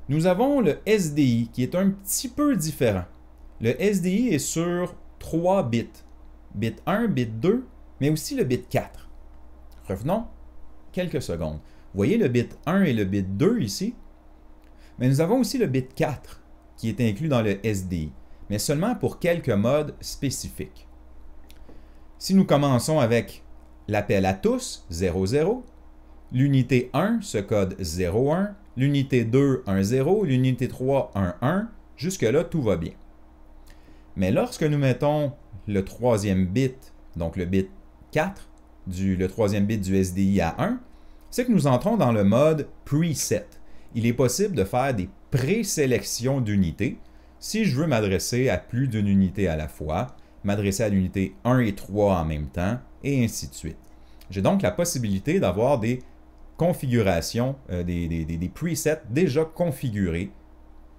Speaker 1: Nous avons le SDI qui est un petit peu différent. Le SDI est sur 3 bits. Bit 1, bit 2, mais aussi le bit 4. Revenons quelques secondes. Vous voyez le bit 1 et le bit 2 ici? Mais nous avons aussi le bit 4 qui est inclus dans le SDI, mais seulement pour quelques modes spécifiques. Si nous commençons avec l'appel à tous, 00, l'unité 1 se code 01, l'unité 2, 10, l'unité 3, 11, jusque-là, tout va bien. Mais lorsque nous mettons le troisième bit, donc le bit 4, le troisième bit du SDI à 1, c'est que nous entrons dans le mode preset. Il est possible de faire des présélections d'unités si je veux m'adresser à plus d'une unité à la fois, m'adresser à l'unité 1 et 3 en même temps, et ainsi de suite. J'ai donc la possibilité d'avoir des configurations, des presets déjà configurés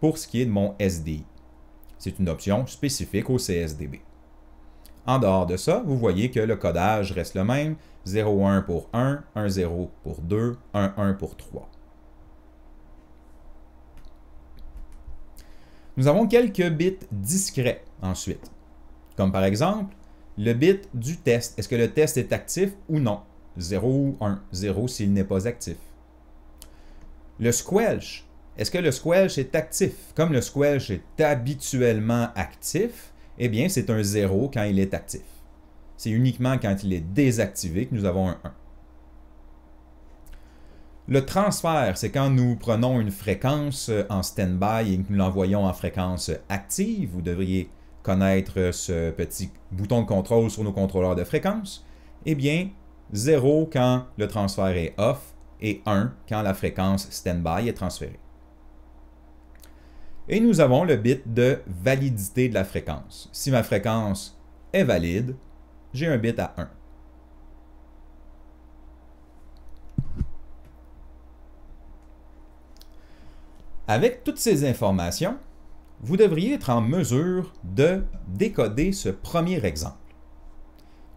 Speaker 1: pour ce qui est de mon SDI. C'est une option spécifique au CSDB. En dehors de ça, vous voyez que le codage reste le même, 01 pour 1, 10 pour 2, 11 pour 3. Nous avons quelques bits discrets ensuite, comme par exemple le bit du test. Est-ce que le test est actif ou non? 0 ou 1, 0 s'il n'est pas actif. Le squelch. Est-ce que le squelch est actif? Comme le squelch est habituellement actif, eh bien c'est un 0 quand il est actif. C'est uniquement quand il est désactivé que nous avons un 1. Le transfert, c'est quand nous prenons une fréquence en stand-by et que nous l'envoyons en fréquence active. Vous devriez connaître ce petit bouton de contrôle sur nos contrôleurs de fréquence. Eh bien, 0 quand le transfert est off et 1 quand la fréquence stand-by est transférée. Et nous avons le bit de validité de la fréquence. Si ma fréquence est valide, j'ai un bit à 1. Avec toutes ces informations, vous devriez être en mesure de décoder ce premier exemple.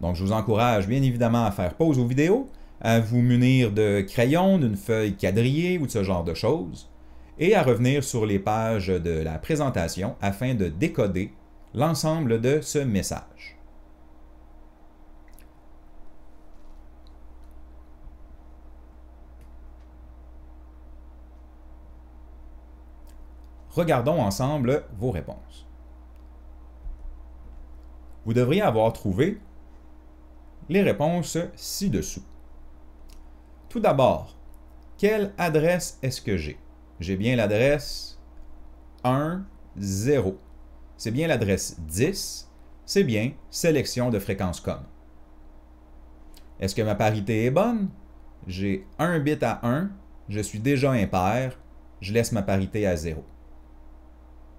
Speaker 1: Donc, je vous encourage bien évidemment à faire pause aux vidéos, à vous munir de crayons, d'une feuille quadrillée ou de ce genre de choses, et à revenir sur les pages de la présentation afin de décoder l'ensemble de ce message. Regardons ensemble vos réponses. Vous devriez avoir trouvé les réponses ci-dessous. Tout d'abord, quelle adresse est-ce que j'ai? J'ai bien l'adresse 1, 0. C'est bien l'adresse 10. C'est bien sélection de fréquence com. Est-ce que ma parité est bonne? J'ai un bit à 1 je suis déjà impair, je laisse ma parité à 0.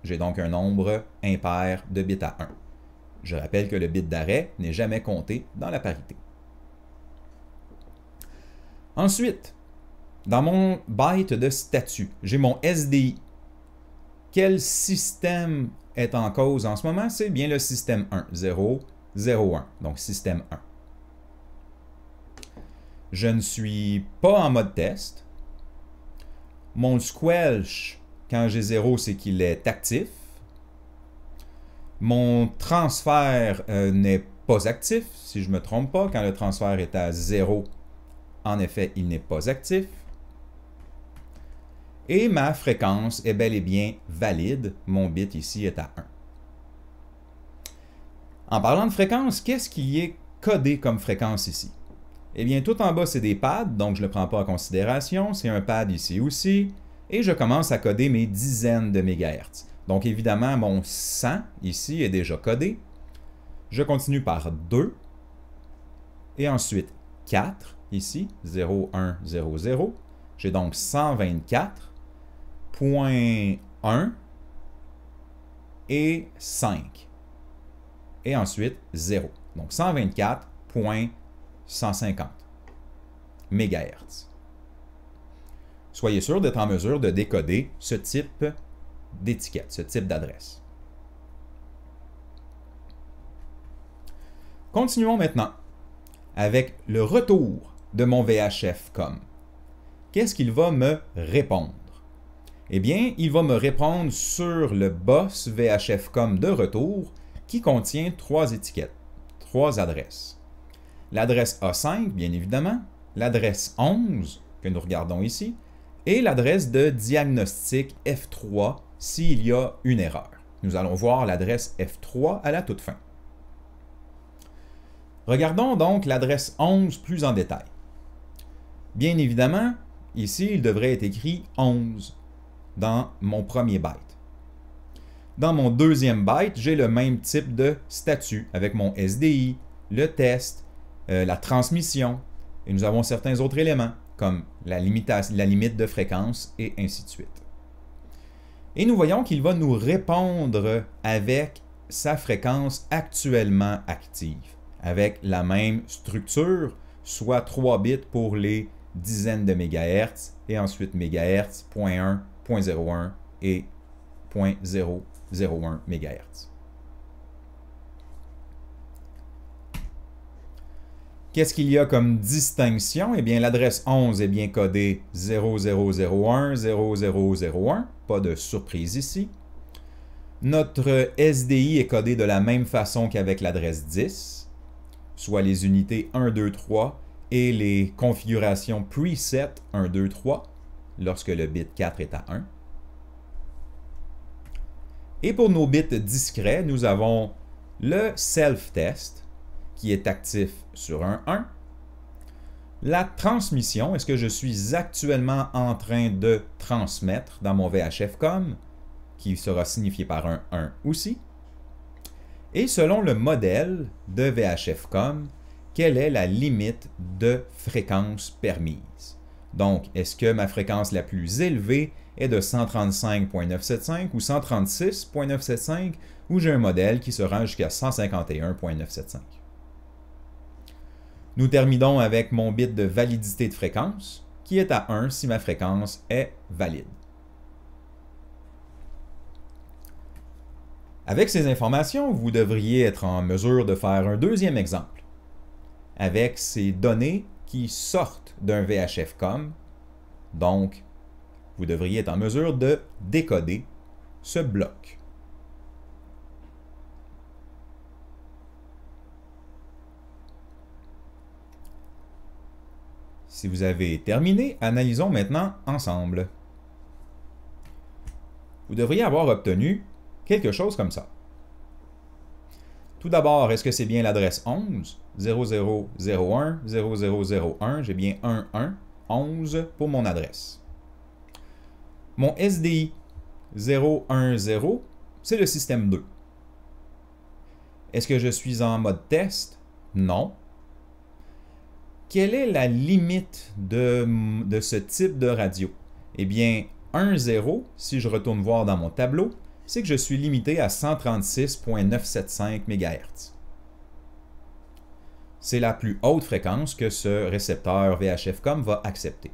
Speaker 1: J'ai donc un nombre impair de bits à 1. Je rappelle que le bit d'arrêt n'est jamais compté dans la parité. Ensuite, dans mon byte de statut, j'ai mon SDI. Quel système est en cause en ce moment? C'est bien le système 1, 0, 0, 1, donc système 1. Je ne suis pas en mode test. Mon squelch, quand j'ai 0, c'est qu'il est actif. Mon transfert n'est pas actif, si je ne me trompe pas. Quand le transfert est à 0, en effet, il n'est pas actif. Et ma fréquence est bel et bien valide. Mon bit ici est à 1. En parlant de fréquence, qu'est-ce qui est codé comme fréquence ici? Eh bien, tout en bas, c'est des pads, donc je ne le prends pas en considération. C'est un pad ici aussi. Et je commence à coder mes dizaines de mégahertz. Donc, évidemment, mon 100 ici est déjà codé. Je continue par 2. Et ensuite 4 ici, 0, 1, 0, 0. J'ai donc 124.1 et 5. Et ensuite 0. Donc 124.150 MHz. Soyez sûr d'être en mesure de décoder ce type d'étiquette, ce type d'adresse. Continuons maintenant avec le retour de mon VHF-COM. Qu'est-ce qu'il va me répondre? Eh bien, il va me répondre sur le boss VHF-COM de retour qui contient 3 étiquettes, 3 adresses. L'adresse A5, bien évidemment, l'adresse 11, que nous regardons ici, et l'adresse de diagnostic F3 s'il y a une erreur. Nous allons voir l'adresse F3 à la toute fin. Regardons donc l'adresse 11 plus en détail. Bien évidemment, ici, il devrait être écrit 11 dans mon premier byte. Dans mon deuxième byte, j'ai le même type de statut avec mon SDI, le test, la transmission, et nous avons certains autres éléments comme la limite de fréquence et ainsi de suite. Et nous voyons qu'il va nous répondre avec sa fréquence actuellement active, avec la même structure, soit 3 bits pour les dizaines de mégahertz, et ensuite mégahertz, 0.1, 0.01 et 0.001 MHz. Qu'est-ce qu'il y a comme distinction? Eh bien, l'adresse 11 est bien codée 0001, 0001, pas de surprise ici. Notre SDI est codé de la même façon qu'avec l'adresse 10, soit les unités 1, 2, 3 et les configurations preset 1, 2, 3, lorsque le bit 4 est à 1. Et pour nos bits discrets, nous avons le self-test, qui est actif sur un 1. La transmission, est-ce que je suis actuellement en train de transmettre dans mon VHF-COM, qui sera signifié par un 1 aussi. Et selon le modèle de VHF-COM, quelle est la limite de fréquence permise? Donc, est-ce que ma fréquence la plus élevée est de 135.975 ou 136.975, ou j'ai un modèle qui se rend jusqu'à 151.975? Nous terminons avec mon bit de validité de fréquence, qui est à 1 si ma fréquence est valide. Avec ces informations, vous devriez être en mesure de faire un deuxième exemple, avec ces données qui sortent d'un VHF-COM. Donc, vous devriez être en mesure de décoder ce bloc. Si vous avez terminé, analysons maintenant ensemble. Vous devriez avoir obtenu quelque chose comme ça. Tout d'abord, est-ce que c'est bien l'adresse 11? 0001, 0001, j'ai bien 11, 11 pour mon adresse. Mon SDI 010, c'est le système 2. Est-ce que je suis en mode test? Non. quelle est la limite de ce type de radio? Eh bien, 1,0, si je retourne voir dans mon tableau, c'est que je suis limité à 136.975 MHz. C'est la plus haute fréquence que ce récepteur VHF-COM va accepter.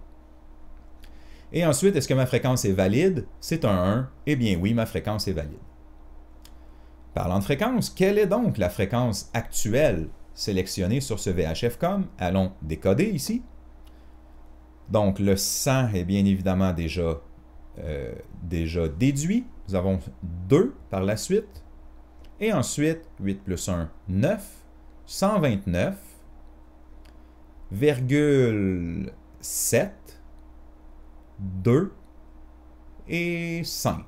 Speaker 1: Et ensuite, est-ce que ma fréquence est valide? C'est un 1. Eh bien oui, ma fréquence est valide. Parlant de fréquence, quelle est donc la fréquence actuelle sélectionnée sur ce VHF-COM? Allons décoder ici. Donc le 100 est bien évidemment déjà déduit. Nous avons 2 par la suite. Et ensuite, 8 plus 1, 9. 129,7, 2 et 5.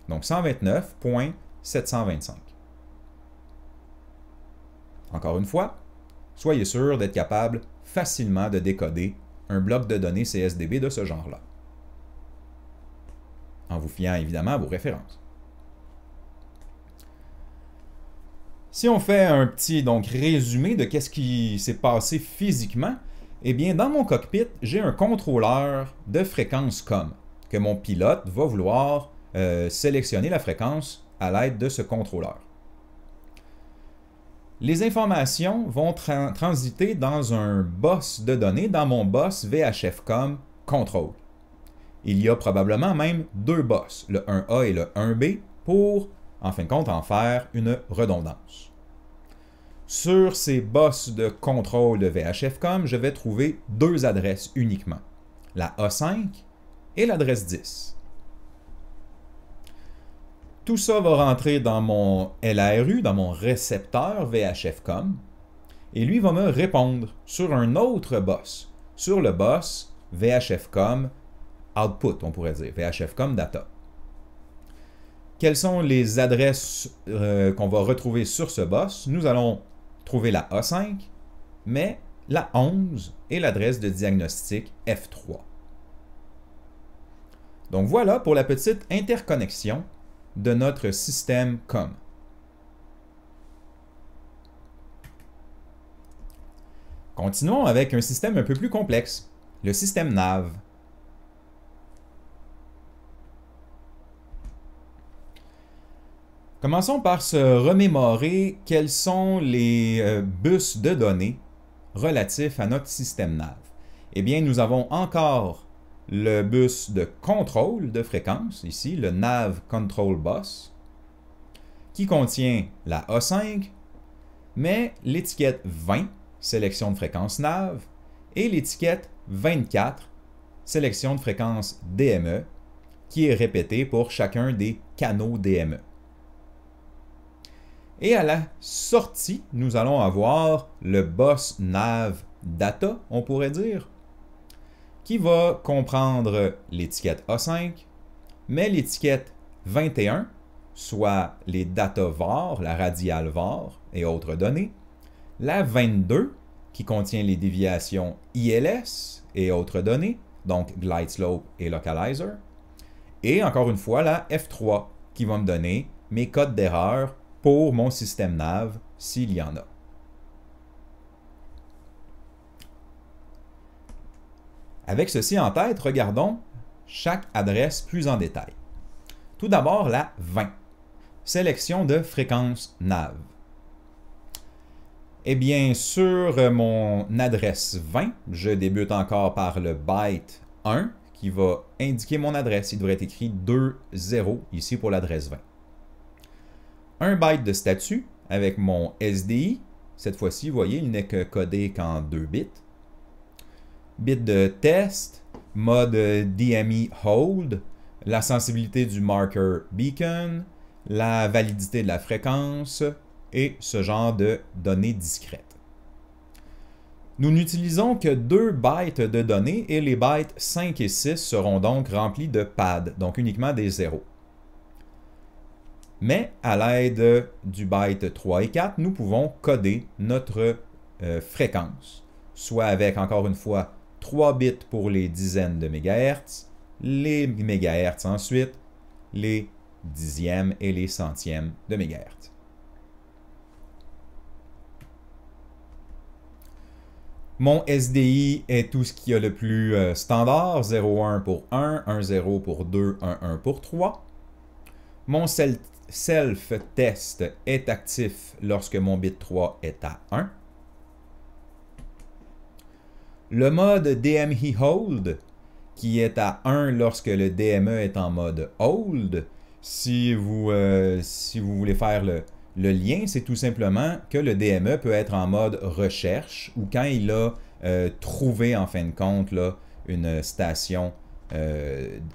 Speaker 1: Donc 129.725. Encore une fois, soyez sûr d'être capable facilement de décoder un bloc de données CSDB de ce genre-là, en vous fiant évidemment à vos références. Si on fait un petit résumé de qu'est-ce qui s'est passé physiquement, eh bien, dans mon cockpit, j'ai un contrôleur de fréquence COM, que mon pilote va vouloir sélectionner la fréquence à l'aide de ce contrôleur. Les informations vont transiter dans un bus de données, dans mon bus VHF-COM Control. Il y a probablement même 2 bus, le 1A et le 1B, pour en fin de compte, en faire une redondance. Sur ces bus de contrôle de VHF-COM, je vais trouver 2 adresses uniquement, la A5 et l'adresse 10. Tout ça va rentrer dans mon LRU, dans mon récepteur VHF-COM, et lui va me répondre sur un autre bus, sur le bus VHF-COM Output, on pourrait dire, VHF-COM Data. Quelles sont les adresses qu'on va retrouver sur ce bus? Nous allons trouver la A5, mais la 11 et l'adresse de diagnostic F3. Donc voilà pour la petite interconnexion de notre système COM. Continuons avec un système un peu plus complexe, le système NAV. Commençons par se remémorer quels sont les bus de données relatifs à notre système NAV. Eh bien, nous avons encore le bus de contrôle de fréquence, ici, le NAV Control Bus, qui contient la A5, mais l'étiquette 20, sélection de fréquence NAV, et l'étiquette 24, sélection de fréquence DME, qui est répétée pour chacun des canaux DME. Et à la sortie, nous allons avoir le bus NAV Data, on pourrait dire, qui va comprendre l'étiquette A5, mais l'étiquette 21, soit les data var, la radiale var et autres données, la 22, qui contient les déviations ILS et autres données, donc glide slope et localizer, et encore une fois la F3, qui va me donner mes codes d'erreur pour mon système NAV, s'il y en a. Avec ceci en tête, regardons chaque adresse plus en détail. Tout d'abord, la 20, sélection de fréquence NAV. Eh bien, sur mon adresse 20, je débute encore par le byte 1 qui va indiquer mon adresse. Il devrait être écrit 2.0 ici pour l'adresse 20. Un byte de statut avec mon SDI. Cette fois-ci, vous voyez, il n'est que codé qu'en 2 bits. Bit de test, mode DME hold, la sensibilité du marker beacon, la validité de la fréquence et ce genre de données discrètes. Nous n'utilisons que 2 bytes de données et les bytes 5 et 6 seront donc remplis de pads, donc uniquement des zéros. Mais à l'aide du byte 3 et 4, nous pouvons coder notre fréquence, soit avec, encore une fois, 3 bits pour les dizaines de mégahertz, les mégahertz ensuite, les dixièmes et les centièmes de mégahertz. Mon SDI est tout ce qu'il y a le plus standard, 0,1 pour 1, 1,0 pour 2, 1,1 pour 3. Mon self-test est actif lorsque mon bit 3 est à 1. Le mode DME Hold, qui est à 1 lorsque le DME est en mode Hold. Si vous voulez faire le lien, c'est tout simplement que le DME peut être en mode recherche ou quand il a trouvé en fin de compte là, une station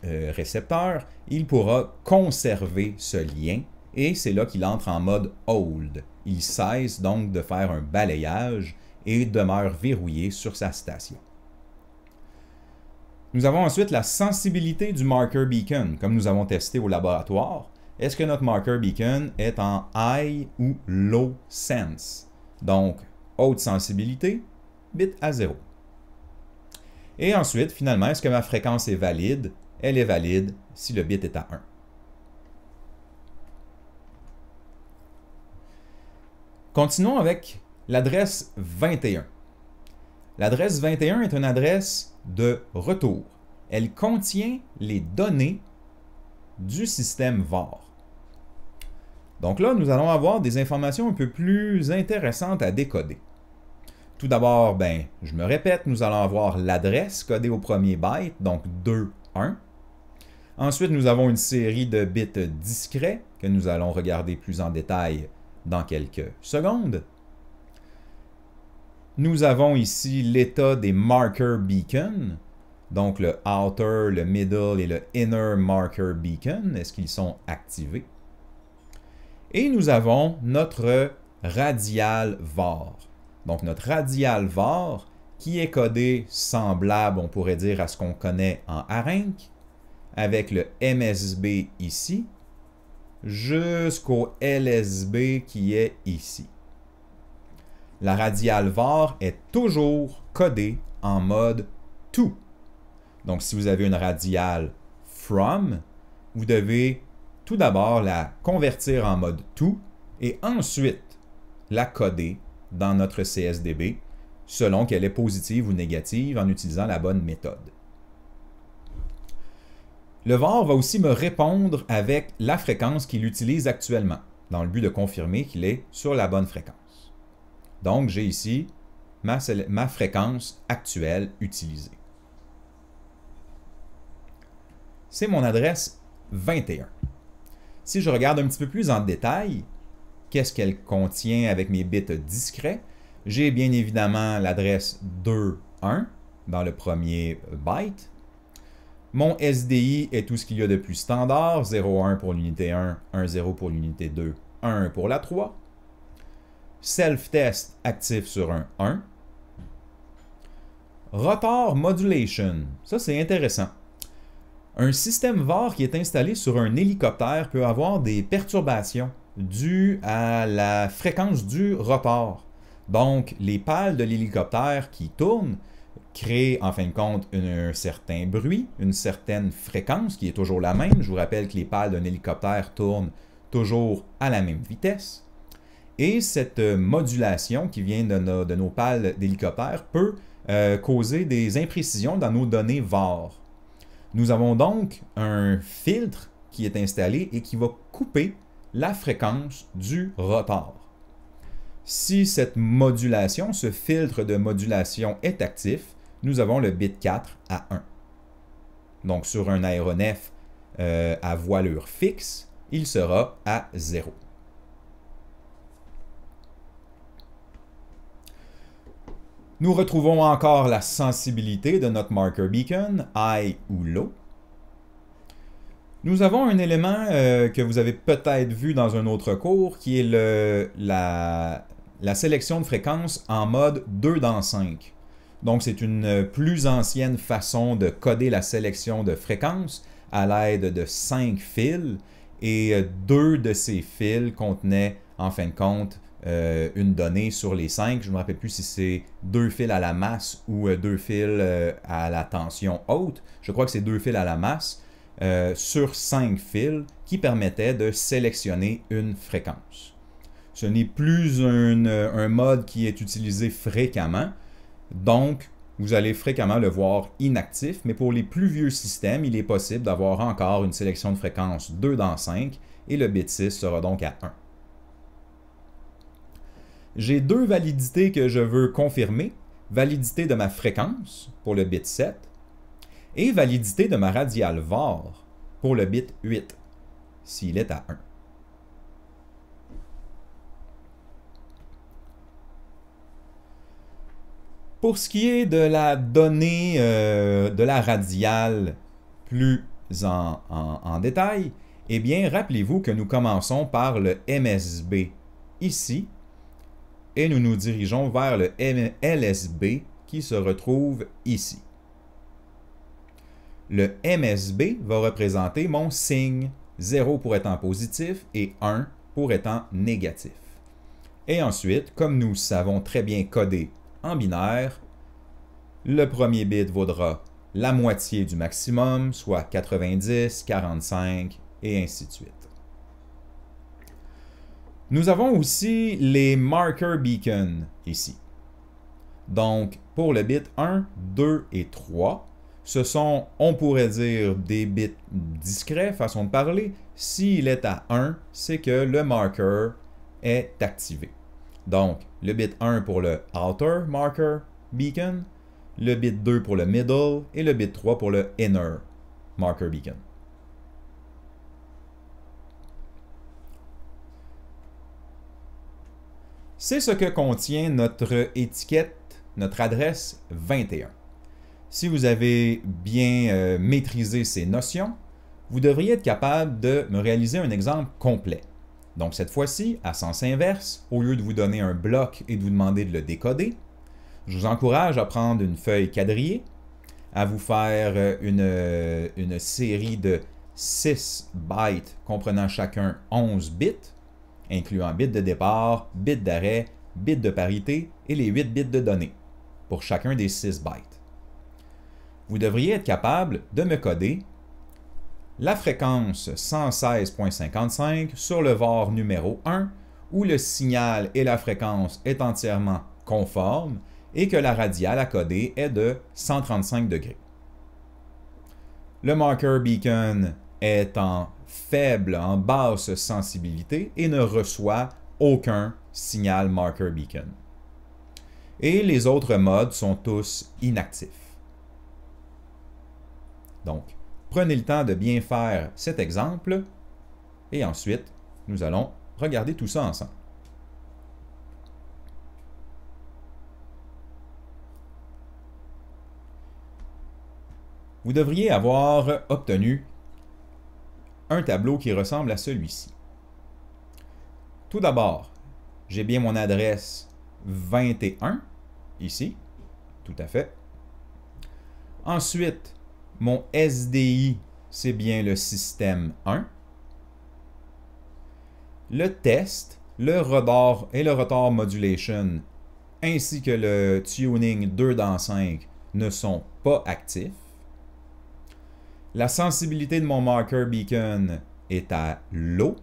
Speaker 1: récepteur, il pourra conserver ce lien et c'est là qu'il entre en mode Hold. Il cesse donc de faire un balayage et demeure verrouillé sur sa station. Nous avons ensuite la sensibilité du marker beacon, comme nous avons testé au laboratoire. Est-ce que notre marker beacon est en high ou low sense? Donc, haute sensibilité, bit à 0. Et ensuite, finalement, est-ce que ma fréquence est valide? Elle est valide si le bit est à 1. Continuons avec l'adresse 21. L'adresse 21 est une adresse de retour. Elle contient les données du système VAR. Donc là, nous allons avoir des informations un peu plus intéressantes à décoder. Tout d'abord, je me répète, nous allons avoir l'adresse codée au premier byte, donc 2, 1. Ensuite, nous avons une série de bits discrets que nous allons regarder plus en détail dans quelques secondes. Nous avons ici l'état des marker beacon, donc le outer, le middle et le inner marker beacon. Est-ce qu'ils sont activés? Et nous avons notre radial VAR. Donc notre radial VAR qui est codé semblable, on pourrait dire, à ce qu'on connaît en ARINC, avec le MSB ici, jusqu'au LSB qui est ici. La radial VAR est toujours codée en mode to. Donc, si vous avez une radiale from, vous devez tout d'abord la convertir en mode to et ensuite la coder dans notre CSDB selon qu'elle est positive ou négative en utilisant la bonne méthode. Le VAR va aussi me répondre avec la fréquence qu'il utilise actuellement, dans le but de confirmer qu'il est sur la bonne fréquence. Donc, j'ai ici ma fréquence actuelle utilisée. C'est mon adresse 21. Si je regarde un petit peu plus en détail, qu'est-ce qu'elle contient avec mes bits discrets? J'ai bien évidemment l'adresse 2.1 dans le premier byte. Mon SDI est tout ce qu'il y a de plus standard, 0,1 pour l'unité 1, 1,0 pour l'unité 2, 1 pour la 3. Self-test actif sur un 1. Rotor modulation, ça c'est intéressant. Un système VAR qui est installé sur un hélicoptère peut avoir des perturbations dues à la fréquence du rotor. Donc, les pales de l'hélicoptère qui tournent créent en fin de compte un certain bruit, une certaine fréquence qui est toujours la même. Je vous rappelle que les pales d'un hélicoptère tournent toujours à la même vitesse. Et cette modulation qui vient de nos pales d'hélicoptère peut causer des imprécisions dans nos données VAR. Nous avons donc un filtre qui est installé et qui va couper la fréquence du rotor. Si cette modulation, ce filtre de modulation est actif, nous avons le bit 4 à 1. Donc sur un aéronef à voilure fixe, il sera à 0. Nous retrouvons encore la sensibilité de notre marker beacon, high ou low. Nous avons un élément que vous avez peut-être vu dans un autre cours, qui est la sélection de fréquences en mode 2 dans 5. Donc c'est une plus ancienne façon de coder la sélection de fréquences à l'aide de 5 fils, et 2 de ces fils contenaient en fin de compte une donnée sur les 5. Je ne me rappelle plus si c'est 2 fils à la masse ou 2 fils à la tension haute. Je crois que c'est 2 fils à la masse sur 5 fils qui permettaient de sélectionner une fréquence. Ce n'est plus un mode qui est utilisé fréquemment. Donc, vous allez fréquemment le voir inactif, mais pour les plus vieux systèmes, il est possible d'avoir encore une sélection de fréquence 2 dans 5 et le bit 6 sera donc à 1. J'ai deux validités que je veux confirmer. Validité de ma fréquence pour le bit 7 et validité de ma radiale var pour le bit 8 s'il est à 1. Pour ce qui est de la donnée de la radiale plus en détail, eh bien, rappelez-vous que nous commençons par le MSB ici et nous nous dirigeons vers le LSB qui se retrouve ici. Le MSB va représenter mon signe, 0 pour étant positif et 1 pour étant négatif. Et ensuite, comme nous savons très bien coder en binaire, le premier bit vaudra la moitié du maximum, soit 90, 45 et ainsi de suite. Nous avons aussi les marker beacons ici. Donc, pour le bit 1, 2 et 3, ce sont, on pourrait dire, des bits discrets, façon de parler. S'il est à 1, c'est que le marker est activé. Donc, le bit 1 pour le outer marker beacon, le bit 2 pour le middle et le bit 3 pour le inner marker beacon. C'est ce que contient notre étiquette, notre adresse 21. Si vous avez bien maîtrisé ces notions, vous devriez être capable de me réaliser un exemple complet. Donc cette fois-ci, à sens inverse, au lieu de vous donner un bloc et de vous demander de le décoder, je vous encourage à prendre une feuille quadrillée, à vous faire une série de 6 bytes comprenant chacun 11 bits, incluant bits de départ, bits d'arrêt, bits de parité et les 8 bits de données, pour chacun des 6 bytes. Vous devriez être capable de me coder la fréquence 116.55 sur le var numéro 1, où le signal et la fréquence est entièrement conformes et que la radiale à coder est de 135 degrés. Le marker beacon est en faible, en basse sensibilité et ne reçoit aucun signal marker beacon. Et les autres modes sont tous inactifs. Donc, prenez le temps de bien faire cet exemple et ensuite, nous allons regarder tout ça ensemble. Vous devriez avoir obtenu un tableau qui ressemble à celui-ci. Tout d'abord, j'ai bien mon adresse 21, ici, tout à fait. Ensuite, mon SDI, c'est bien le système 1. Le test, le radar et le rotor modulation, ainsi que le tuning 2 dans 5 ne sont pas actifs. La sensibilité de mon marker beacon est à low.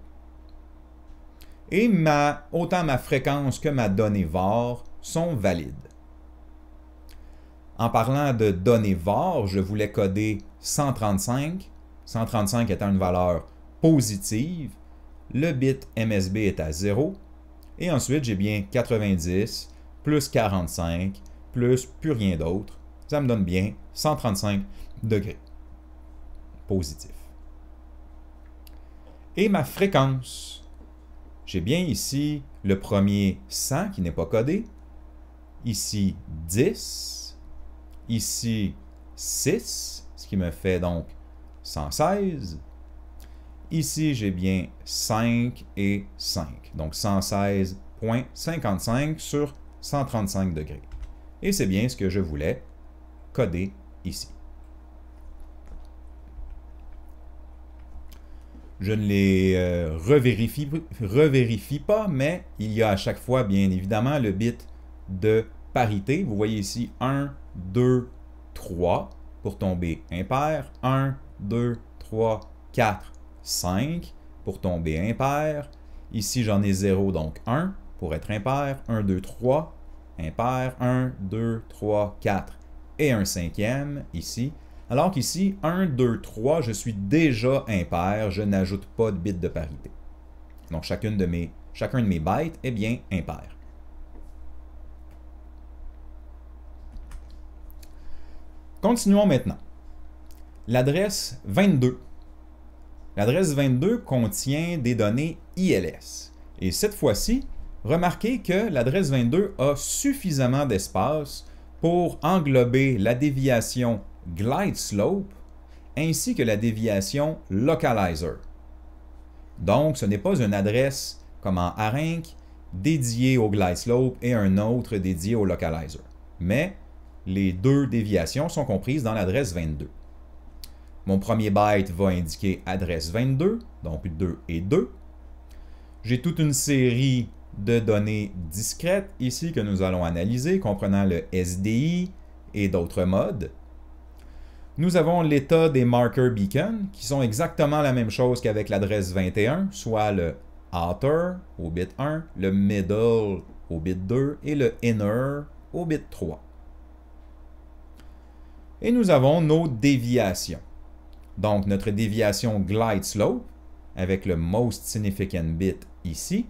Speaker 1: Et autant ma fréquence que ma donnée var sont valides. En parlant de données var, je voulais coder 135. 135 étant une valeur positive. Le bit MSB est à 0. Et ensuite, j'ai bien 90 plus 45 plus plus rien d'autre. Ça me donne bien 135 degrés. Positif. Et ma fréquence. J'ai bien ici le premier 100 qui n'est pas codé. Ici 10. Ici 6, ce qui me fait donc 116. Ici, j'ai bien 5 et 5. Donc 116.55 sur 135 degrés. Et c'est bien ce que je voulais coder ici. Je ne les revérifie pas, mais il y a à chaque fois, bien évidemment, le bit de parité. Vous voyez ici 1, 2, 3 pour tomber impair. 1, 2, 3, 4, 5 pour tomber impair. Ici, j'en ai 0, donc 1 pour être impair. 1, 2, 3, impair, 1, 2, 3, 4 et un cinquième ici. Alors qu'ici, 1, 2, 3, je suis déjà impair, je n'ajoute pas de bit de parité. Donc chacun de mes bytes est bien impair. Continuons maintenant. L'adresse 22. L'adresse 22 contient des données ILS. Et cette fois-ci, remarquez que l'adresse 22 a suffisamment d'espace pour englober la déviation glide slope ainsi que la déviation localizer. Donc, ce n'est pas une adresse comme en Arinc dédiée au glide slope et un autre dédié au localizer. Mais les deux déviations sont comprises dans l'adresse 22. Mon premier byte va indiquer adresse 22, donc 2 et 2. J'ai toute une série de données discrètes ici que nous allons analyser, comprenant le SDI et d'autres modes. Nous avons l'état des marker beacon, qui sont exactement la même chose qu'avec l'adresse 21, soit le outer au bit 1, le middle au bit 2 et le inner au bit 3. Et nous avons nos déviations. Donc, notre déviation glide slope, avec le most significant bit ici,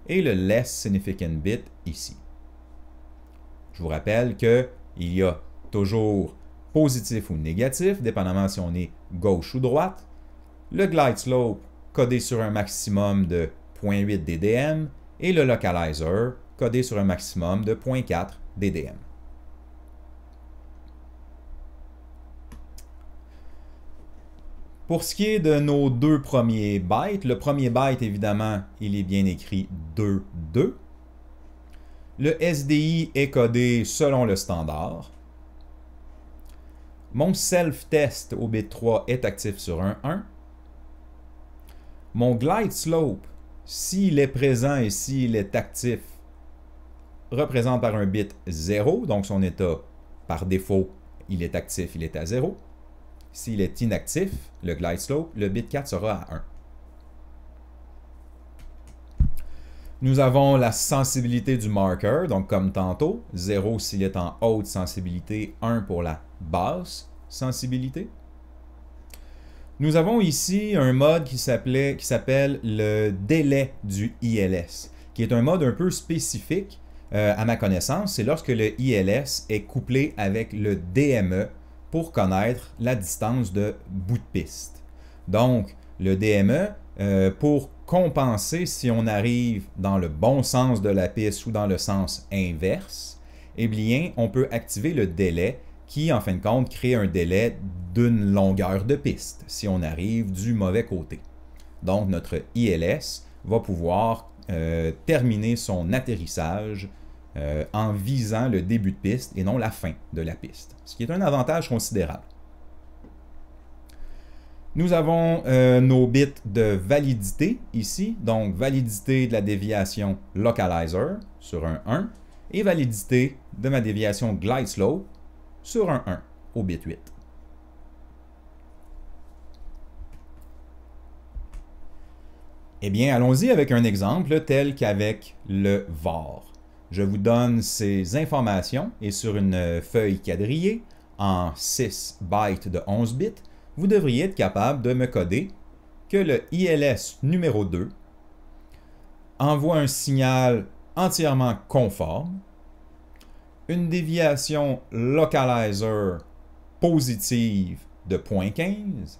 Speaker 1: et le less significant bit ici. Je vous rappelle qu'il y a toujours positif ou négatif, dépendamment si on est gauche ou droite. Le glide slope codé sur un maximum de 0.8 ddm et le localizer codé sur un maximum de 0.4 ddm. Pour ce qui est de nos deux premiers bytes, le premier byte, évidemment, il est bien écrit 2, 2. Le SDI est codé selon le standard. Mon self-test au bit 3 est actif sur un 1. Mon glide slope, s'il est présent et s'il est actif, représente par un bit 0, donc son état, par défaut, il est actif, il est à 0. S'il est inactif, le glide slope, le bit 4 sera à 1. Nous avons la sensibilité du marker, donc comme tantôt, 0 s'il est en haute sensibilité, 1 pour la basse sensibilité. Nous avons ici un mode qui s'appelle le délai du ILS, qui est un mode un peu spécifique à ma connaissance. C'est lorsque le ILS est couplé avec le DME pour connaître la distance de bout de piste. Donc, le DME, pour compenser si on arrive dans le bon sens de la piste ou dans le sens inverse, eh bien, on peut activer le délai qui, en fin de compte, crée un délai d'une longueur de piste si on arrive du mauvais côté. Donc, notre ILS va pouvoir terminer son atterrissage en visant le début de piste et non la fin de la piste, ce qui est un avantage considérable. Nous avons nos bits de validité ici, donc validité de la déviation localizer sur un 1 et validité de ma déviation glide slope sur un 1 au bit 8. Eh bien, allons-y avec un exemple tel qu'avec le var. Je vous donne ces informations et sur une feuille quadrillée en 6 bytes de 11 bits, vous devriez être capable de me coder que le ILS numéro 2 envoie un signal entièrement conforme, une déviation localizer positive de 0.15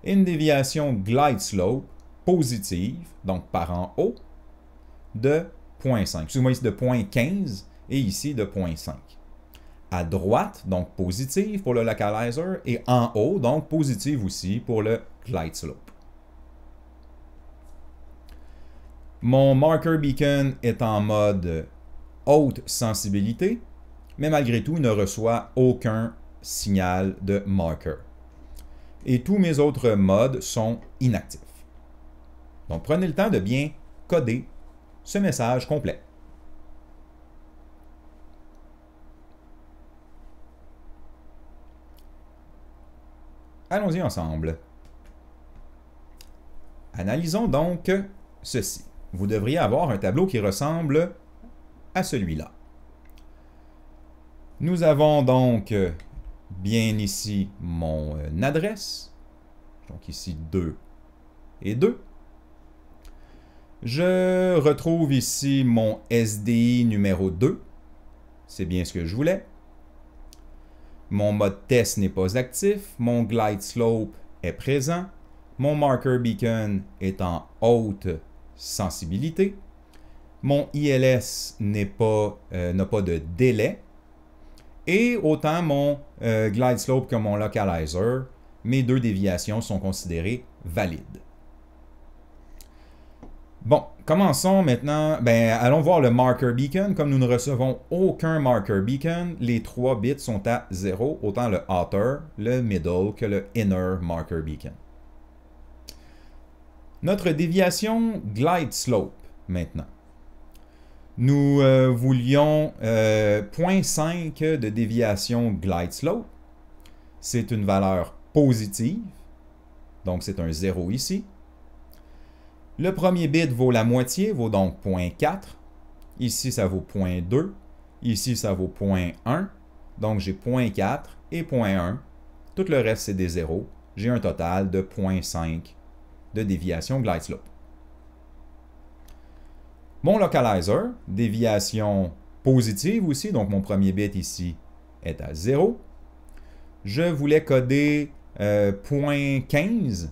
Speaker 1: et une déviation glide slope positive, donc par en haut, de 0.5. Excusez-moi, ici de 0.15 et ici de 0.5. À droite, donc positive pour le localizer, et en haut, donc positive aussi pour le glide slope. Mon marker beacon est en mode haute sensibilité, mais malgré tout ne reçoit aucun signal de marker. Et tous mes autres modes sont inactifs. Donc prenez le temps de bien coder ce message complet. Allons-y ensemble. Analysons donc ceci. Vous devriez avoir un tableau qui ressemble à celui-là. Nous avons donc bien ici mon adresse. Donc ici 2 et 2. Je retrouve ici mon SDI numéro 2. C'est bien ce que je voulais. Mon mode test n'est pas actif. Mon glide slope est présent. Mon marker beacon est en haute sensibilité. Mon ILS n'a pas de délai. Et autant mon glide slope que mon localizer, mes deux déviations sont considérées valides. Bon, commençons maintenant. Allons voir le marker beacon. Comme nous ne recevons aucun marker beacon, les 3 bits sont à 0, autant le outer, le middle que le inner marker beacon. Notre déviation glide slope maintenant. Nous voulions 0.5 de déviation glide slope. C'est une valeur positive, donc c'est un 0 ici. Le premier bit vaut la moitié, vaut donc 0.4. Ici, ça vaut 0.2. Ici, ça vaut 0.1. Donc, j'ai 0.4 et 0.1. Tout le reste, c'est des zéros. J'ai un total de 0.5 de déviation glide slope. Mon localizer, déviation positive aussi, donc mon premier bit ici est à 0. Je voulais coder 0.15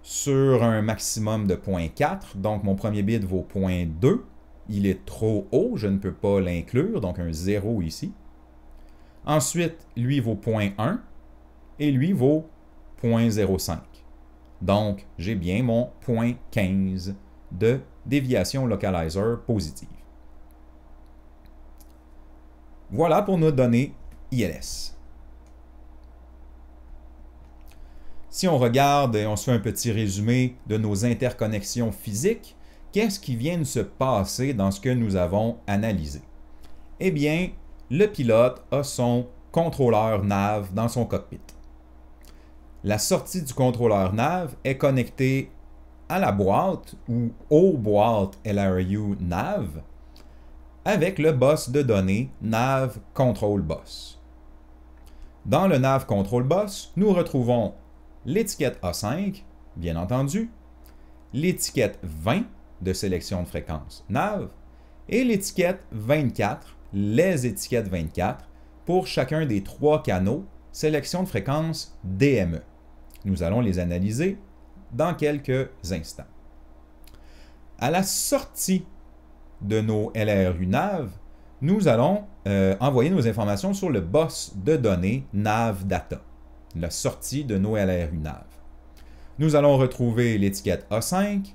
Speaker 1: sur un maximum de 0.4, donc mon premier bit vaut 0.2. Il est trop haut, je ne peux pas l'inclure, donc un 0 ici. Ensuite, lui vaut 0.1 et lui vaut 0.05. Donc, j'ai bien mon 0.15 de déviation localizer positive. Voilà pour nos données ILS. Si on regarde et on se fait un petit résumé de nos interconnexions physiques, qu'est-ce qui vient de se passer dans ce que nous avons analysé? Eh bien, le pilote a son contrôleur nav dans son cockpit. La sortie du contrôleur nav est connectée à la boîte ou aux boîtes LRU nav avec le bus de données nav control bus. Dans le nav control bus, nous retrouvons l'étiquette A5, bien entendu, l'étiquette 20 de sélection de fréquence nav et l'étiquette 24, les étiquettes 24 pour chacun des 3 canaux sélection de fréquence DME. Nous allons les analyser dans quelques instants. À la sortie de nos LRU nav, nous allons envoyer nos informations sur le bus de données nav data, la sortie de nos LRU nav. Nous allons retrouver l'étiquette A5,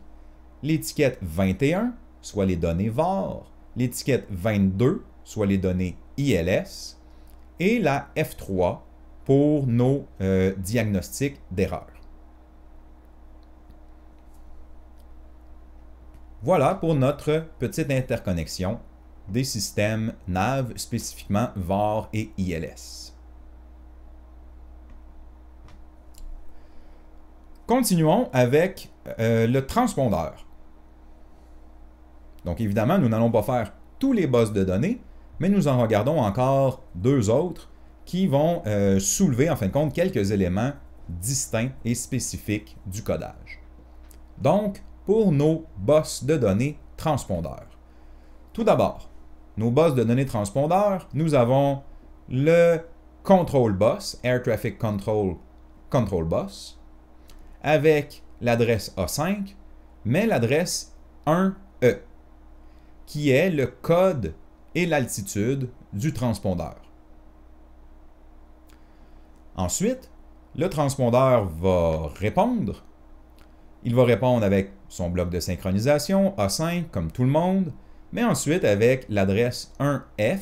Speaker 1: l'étiquette 21, soit les données VAR, l'étiquette 22, soit les données ILS, et la F3 pour nos diagnostics d'erreur. Voilà pour notre petite interconnexion des systèmes NAV, spécifiquement VAR et ILS. Continuons avec le transpondeur. Donc évidemment, nous n'allons pas faire tous les bus de données, mais nous en regardons encore 2 autres qui vont soulever en fin de compte quelques éléments distincts et spécifiques du codage. Donc, pour nos bus de données transpondeurs. Tout d'abord, nos bus de données transpondeurs, nous avons le Control Bus, Air Traffic Control Bus, avec l'adresse A5, mais l'adresse 1E, qui est le code et l'altitude du transpondeur. Ensuite, le transpondeur va répondre. Il va répondre avec son bloc de synchronisation, A5, comme tout le monde, mais ensuite avec l'adresse 1F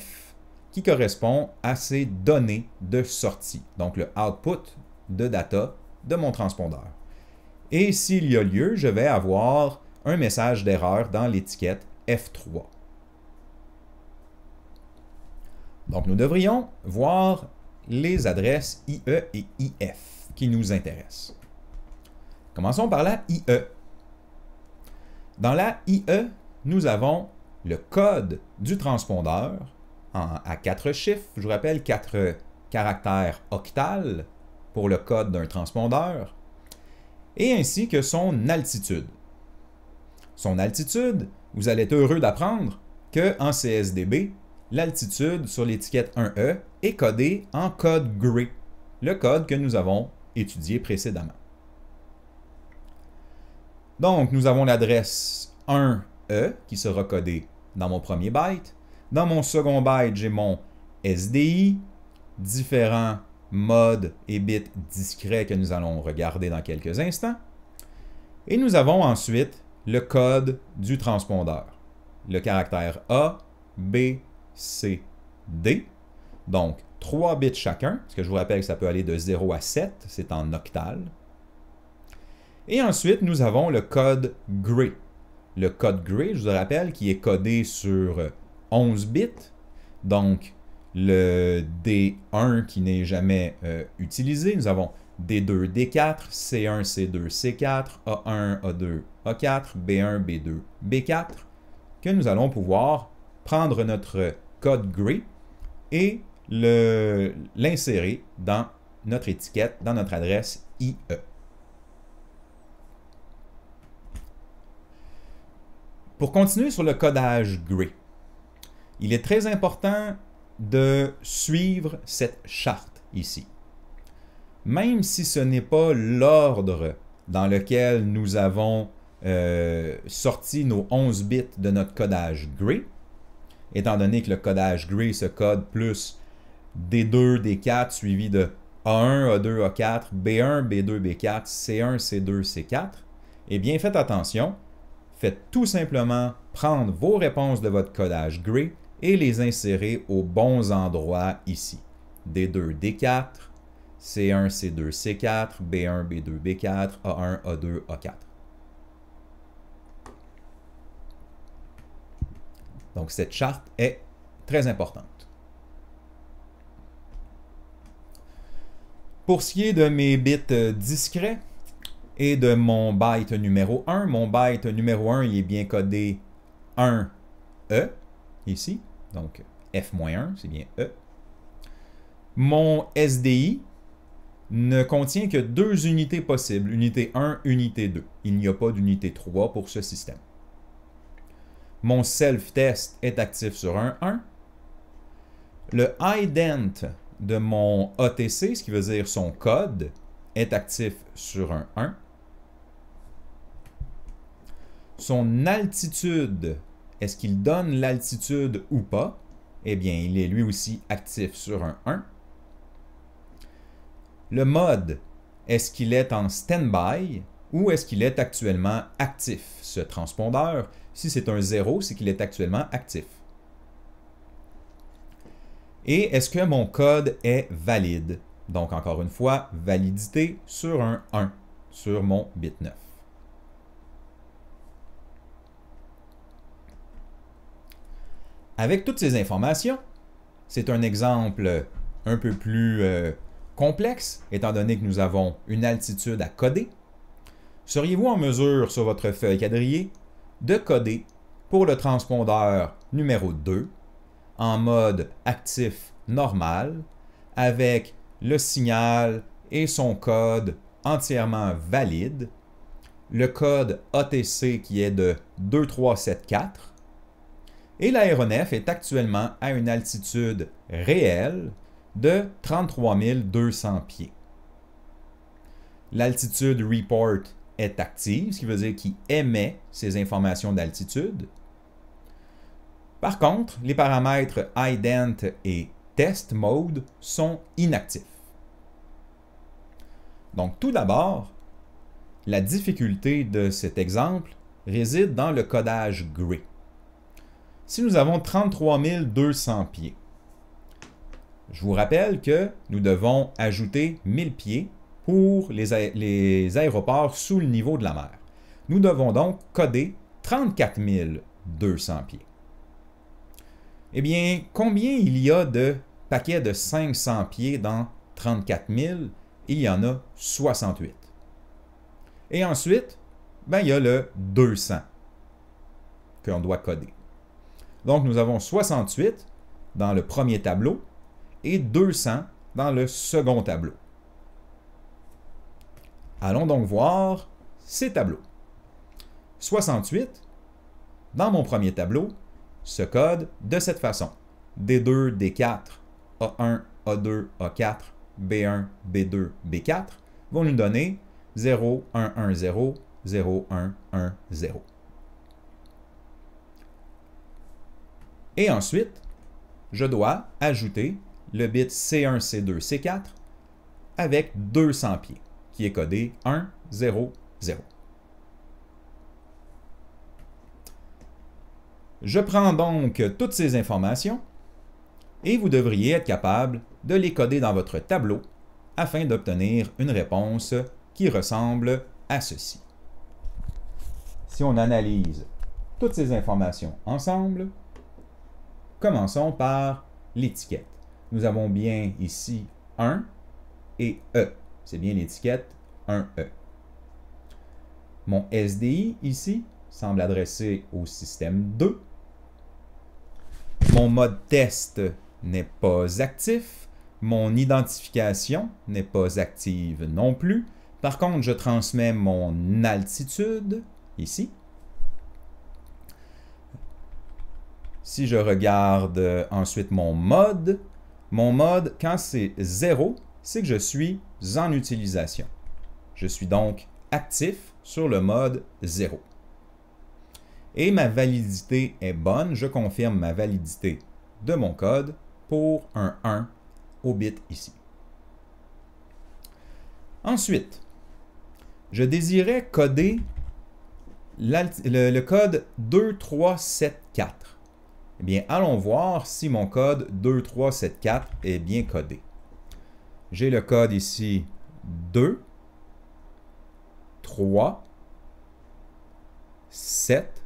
Speaker 1: qui correspond à ces données de sortie, donc le output de data de mon transpondeur. Et s'il y a lieu, je vais avoir un message d'erreur dans l'étiquette F3. Donc nous devrions voir les adresses IE et IF qui nous intéressent. Commençons par la IE. Dans la IE, nous avons le code du transpondeur à 4 chiffres, je vous rappelle 4 caractères octals pour le code d'un transpondeur, et ainsi que son altitude. Son altitude, vous allez être heureux d'apprendre qu'en CSDB, l'altitude sur l'étiquette 1E est codée en code gray, le code que nous avons étudié précédemment. Donc, nous avons l'adresse 1E qui sera codée dans mon premier byte. Dans mon second byte, j'ai mon SDI, différents modes et bits discrets que nous allons regarder dans quelques instants. Et nous avons ensuite le code du transpondeur, le caractère A, B, C, D. Donc, 3 bits chacun, parce que je vous rappelle que ça peut aller de 0 à 7, c'est en octal. Et ensuite, nous avons le code gray. Le code gray, je vous rappelle, qui est codé sur 11 bits. Donc, le D1 qui n'est jamais utilisé. Nous avons D2, D4, C1, C2, C4, A1, A2, A4, B1, B2, B4, que nous allons pouvoir prendre notre code gray et l'insérer dans notre étiquette, dans notre adresse IE. Pour continuer sur le codage gray, il est très important de suivre cette charte ici. Même si ce n'est pas l'ordre dans lequel nous avons sorti nos 11 bits de notre codage gray, étant donné que le codage gray se code plus D2, D4 suivi de A1, A2, A4, B1, B2, B4, C1, C2, C4, eh bien faites attention. Faites tout simplement prendre vos réponses de votre codage gray et les insérer aux bons endroits ici. D2, D4, C1, C2, C4, B1, B2, B4, A1, A2, A4. Donc cette charte est très importante. Pour ce qui est de mes bits discrets, et de mon byte numéro 1. Mon byte numéro 1, il est bien codé 1E, ici. Donc, F-1, c'est bien E. Mon SDI ne contient que 2 unités possibles, unité 1, unité 2. Il n'y a pas d'unité 3 pour ce système. Mon self-test est actif sur un 1. Le ident de mon ATC, ce qui veut dire son code, est actif sur un 1. Son altitude, est-ce qu'il donne l'altitude ou pas? Eh bien, il est lui aussi actif sur un 1. Le mode, est-ce qu'il est en stand-by ou est-ce qu'il est actuellement actif? Ce transpondeur, si c'est un 0, c'est qu'il est actuellement actif. Et est-ce que mon code est valide? Donc, encore une fois, validité sur un 1, sur mon bit 9. Avec toutes ces informations, c'est un exemple un peu plus complexe, étant donné que nous avons une altitude à coder. Seriez-vous en mesure, sur votre feuille quadrillée, de coder pour le transpondeur numéro 2 en mode actif normal, avec le signal et son code entièrement valide, le code ATC qui est de 2374, et l'aéronef est actuellement à une altitude réelle de 33 200 pieds. L'altitude report est active, ce qui veut dire qu'il émet ces informations d'altitude. Par contre, les paramètres ident et test mode sont inactifs. Donc, tout d'abord, la difficulté de cet exemple réside dans le codage gray. Si nous avons 33 200 pieds, je vous rappelle que nous devons ajouter 1000 pieds pour les aéroports sous le niveau de la mer. Nous devons donc coder 34 200 pieds. Eh bien, combien il y a de paquets de 500 pieds dans 34 000? Il y en a 68. Et ensuite, il y a le 200 qu'on doit coder. Donc, nous avons 68 dans le premier tableau et 200 dans le second tableau. Allons donc voir ces tableaux. 68, dans mon premier tableau, se code de cette façon. D2, D4, A1, A2, A4, B1, B2, B4 vont nous donner 0, 1, 1, 0, 0, 1, 1, 0. Et ensuite, je dois ajouter le bit C1, C2, C4 avec 200 pieds, qui est codé 1, 0, 0. Je prends donc toutes ces informations et vous devriez être capable de les coder dans votre tableau afin d'obtenir une réponse qui ressemble à ceci. Si on analyse toutes ces informations ensemble, commençons par l'étiquette. Nous avons bien ici 1 et E. C'est bien l'étiquette 1E. Mon SDI ici semble adressé au système 2. Mon mode test n'est pas actif. Mon identification n'est pas active non plus. Par contre, je transmets mon altitude ici. Si je regarde ensuite mon mode, quand c'est 0, c'est que je suis en utilisation. Je suis donc actif sur le mode 0. Et ma validité est bonne. Je confirme ma validité de mon code pour un 1 au bit ici. Ensuite, je désirais coder le code 2374. Eh bien, allons voir si mon code 2374 est bien codé. J'ai le code ici 2, 3, 7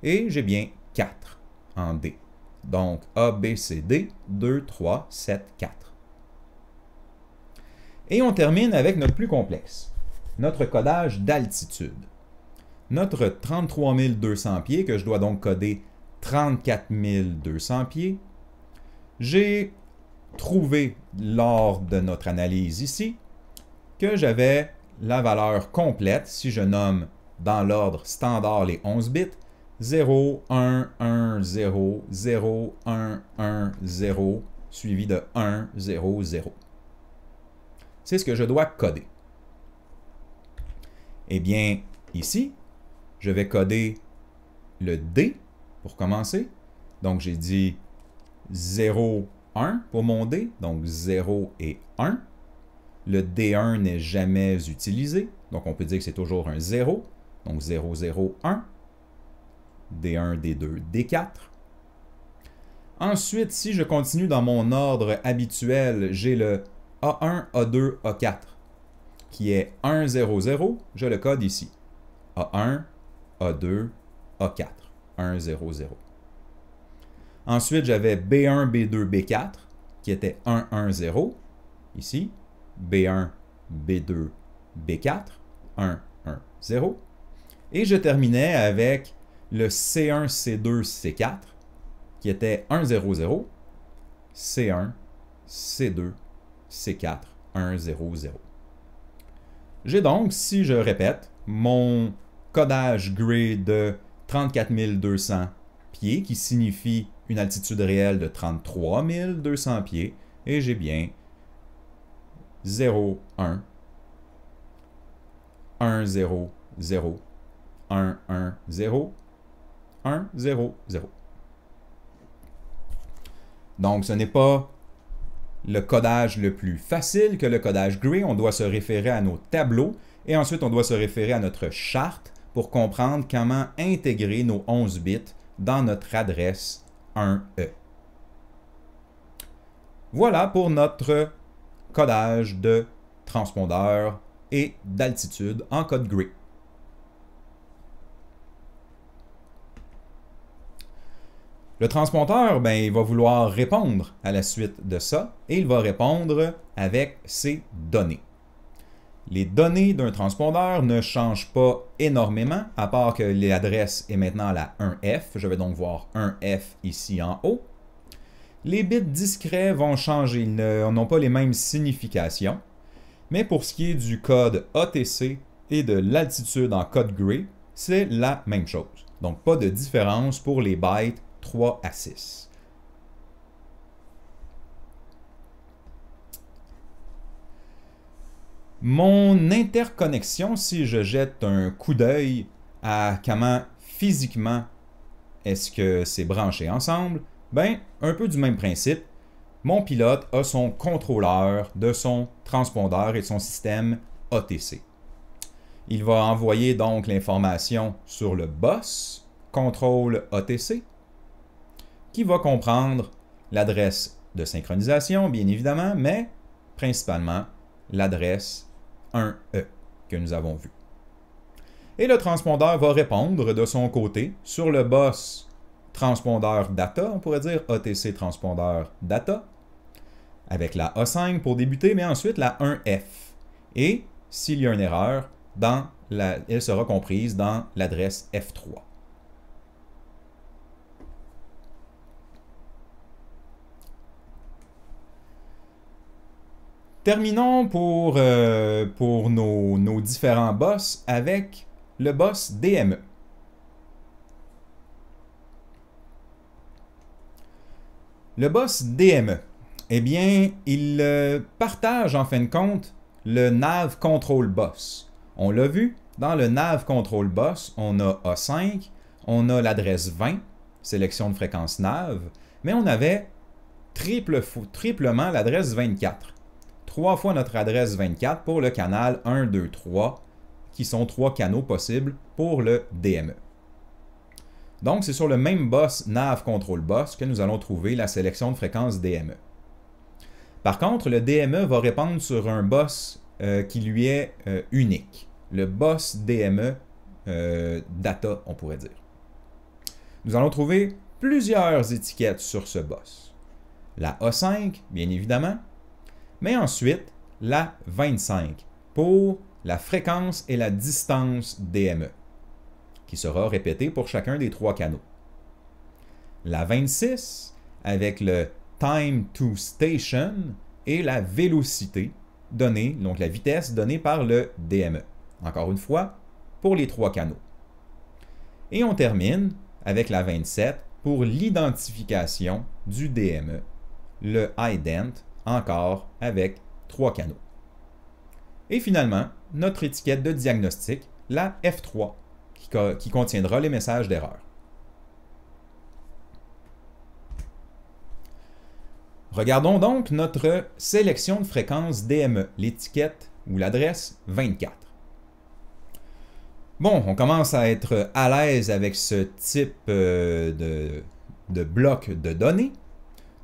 Speaker 1: et j'ai bien 4 en D. Donc, A, B, C, D, 2, 3, 7, 4. Et on termine avec notre plus complexe, notre codage d'altitude. Notre 33 200 pieds, que je dois donc coder 34 200 pieds, j'ai trouvé lors de notre analyse ici que j'avais la valeur complète, si je nomme dans l'ordre standard les 11 bits, 0, 1, 1, 0, 0, 1, 1, 0, suivi de 1, 0, 0. C'est ce que je dois coder. Eh bien, ici, je vais coder le D pour commencer. Donc, j'ai dit 0, 1 pour mon D, donc 0 et 1. Le D1 n'est jamais utilisé, donc on peut dire que c'est toujours un 0. Donc 0, 0, 1. D1, D2, D4. Ensuite, si je continue dans mon ordre habituel, j'ai le A1, A2, A4, qui est 1, 0, 0. Je le code ici. A1, A2, A4. 1, 0, 0. Ensuite, j'avais B1, B2, B4, qui était 1, 1, 0. Ici, B1, B2, B4, 1, 1, 0. Et je terminais avec le C1, C2, C4, qui était 1, 0, 0, C1, C2, C4, 1, 0, 0. J'ai donc, si je répète, mon codage gray de 34 200 pieds, qui signifie une altitude réelle de 33 200 pieds, et j'ai bien 0, 1, 1, 0, 0, 1, 1, 0, 1, 0, 0. Donc, ce n'est pas le codage le plus facile que le codage gray. On doit se référer à nos tableaux et ensuite on doit se référer à notre charte pour comprendre comment intégrer nos 11 bits dans notre adresse 1E. Voilà pour notre codage de transpondeur et d'altitude en code gray. Le transpondeur, il va vouloir répondre à la suite de ça et il va répondre avec ses données. Les données d'un transpondeur ne changent pas énormément, à part que l'adresse est maintenant la 1F. Je vais donc voir 1F ici en haut. Les bits discrets vont changer, ils n'ont pas les mêmes significations. Mais pour ce qui est du code ATC et de l'altitude en code gray, c'est la même chose. Donc pas de différence pour les bytes 3 à 6. Mon interconnexion, si je jette un coup d'œil à comment physiquement est-ce que c'est branché ensemble, ben un peu du même principe. Mon pilote a son contrôleur de son transpondeur et de son système ATC. Il va envoyer donc l'information sur le bus contrôle ATC qui va comprendre l'adresse de synchronisation, bien évidemment, mais principalement l'adresse 1E que nous avons vue. Et le transpondeur va répondre de son côté sur le bus transpondeur data, on pourrait dire ATC transpondeur data, avec la A5 pour débuter, mais ensuite la 1F. Et s'il y a une erreur, elle sera comprise dans l'adresse F3. Terminons pour nos différents bus avec le bus DME. Le bus DME, eh bien, il partage en fin de compte le nav control bus. On l'a vu, dans le nav control bus, on a A5, on a l'adresse 20, sélection de fréquence nav, mais on avait triplement l'adresse 24. 3 fois notre adresse 24 pour le canal 1, 2, 3, qui sont 3 canaux possibles pour le DME. Donc, c'est sur le même bus nav control bus que nous allons trouver la sélection de fréquence DME. Par contre, le DME va répondre sur un bus qui lui est unique, le bus DME data, on pourrait dire. Nous allons trouver plusieurs étiquettes sur ce bus. La A5, bien évidemment, mais ensuite la 25 pour la fréquence et la distance DME, qui sera répétée pour chacun des 3 canaux. La 26 avec le time to station et la vélocité donnée, donc la vitesse donnée par le DME. Encore une fois, pour les 3 canaux. Et on termine avec la 27 pour l'identification du DME, le ident, encore avec 3 canaux. Et finalement, notre étiquette de diagnostic, la F3, qui contiendra les messages d'erreur. Regardons donc notre sélection de fréquence DME, l'étiquette ou l'adresse 24. Bon, on commence à être à l'aise avec ce type de bloc de données.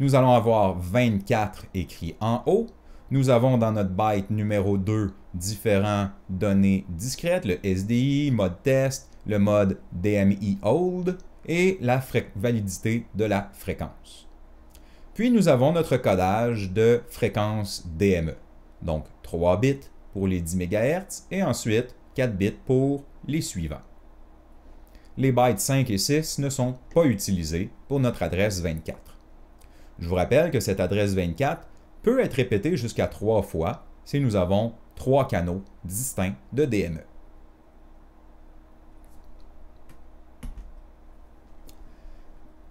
Speaker 1: Nous allons avoir 24 écrits en haut. Nous avons dans notre byte numéro 2 différentes données discrètes, le SDI, mode test, le mode DMI hold et la validité de la fréquence. Puis nous avons notre codage de fréquence DME, donc 3 bits pour les 10 MHz et ensuite 4 bits pour les suivants. Les bytes 5 et 6 ne sont pas utilisés pour notre adresse 24. Je vous rappelle que cette adresse 24 peut être répétée jusqu'à 3 fois si nous avons 3 canaux distincts de DME.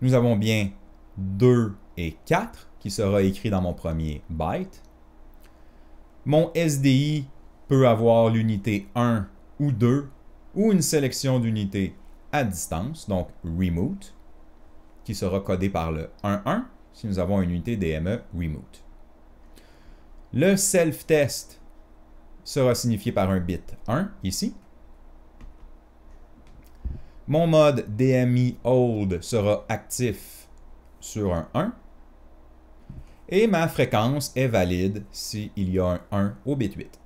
Speaker 1: Nous avons bien 2 et 4 qui sera écrit dans mon premier byte. Mon SDI peut avoir l'unité 1 ou 2 ou une sélection d'unités à distance, donc remote, qui sera codé par le 1.1 si nous avons une unité DME remote. Le self-test sera signifié par un bit 1 ici. Mon mode DMI hold sera actif sur un 1. Et ma fréquence est valide s'il y a un 1 au bit 8.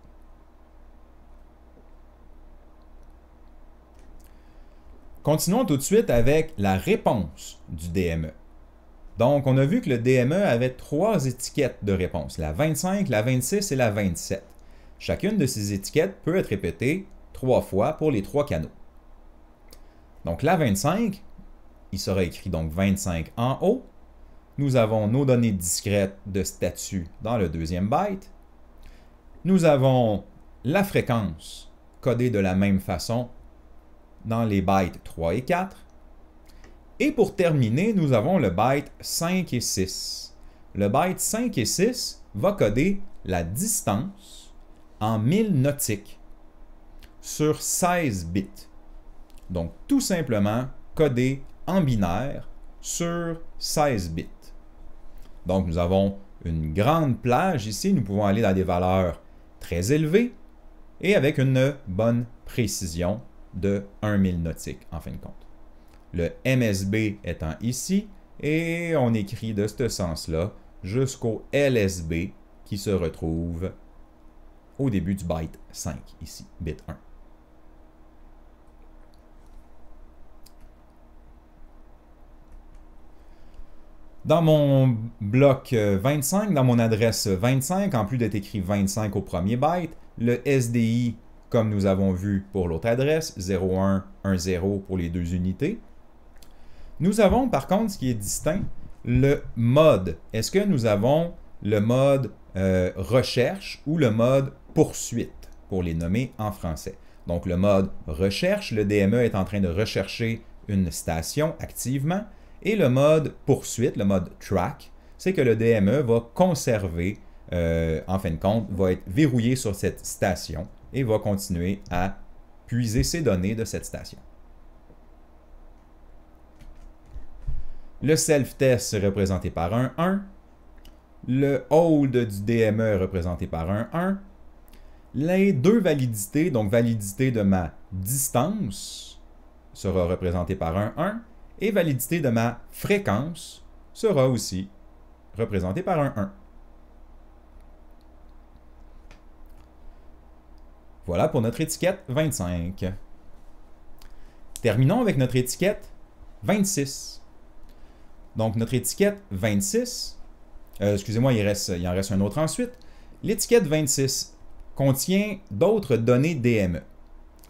Speaker 1: Continuons tout de suite avec la réponse du DME. Donc, on a vu que le DME avait 3 étiquettes de réponse, la 25, la 26 et la 27. Chacune de ces étiquettes peut être répétée 3 fois pour les 3 canaux. Donc, la 25, il sera écrit donc 25 en haut. Nous avons nos données discrètes de statut dans le deuxième byte. Nous avons la fréquence codée de la même façon dans les bytes 3 et 4. Et pour terminer, nous avons le byte 5 et 6. Le byte 5 et 6 va coder la distance en 1000 nautiques sur 16 bits. Donc, tout simplement codé en binaire sur 16 bits. Donc, nous avons une grande plage ici. Nous pouvons aller dans des valeurs très élevées et avec une bonne précision de 1000 nautiques, en fin de compte. Le MSB étant ici, et on écrit de ce sens-là jusqu'au LSB qui se retrouve au début du byte 5, ici, bit 1. Dans mon bloc 25, dans mon adresse 25, en plus d'être écrit 25 au premier byte, le SDI, comme nous avons vu pour l'autre adresse, 0110 pour les deux unités. Nous avons par contre, ce qui est distinct, le mode. Est-ce que nous avons le mode recherche ou le mode poursuite, pour les nommer en français? Donc le mode recherche, le DME est en train de rechercher une station activement, et le mode poursuite, le mode track, c'est que le DME va conserver, en fin de compte, va être verrouillé sur cette station et va continuer à puiser ses données de cette station. Le self-test est représenté par un 1. Le hold du DME est représenté par un 1. Les deux validités, donc validité de ma distance, sera représentée par un 1. Et validité de ma fréquence sera aussi représentée par un 1. Voilà pour notre étiquette 25. Terminons avec notre étiquette 26. Donc, notre étiquette 26, excusez-moi, il en reste un autre ensuite. L'étiquette 26 contient d'autres données DME.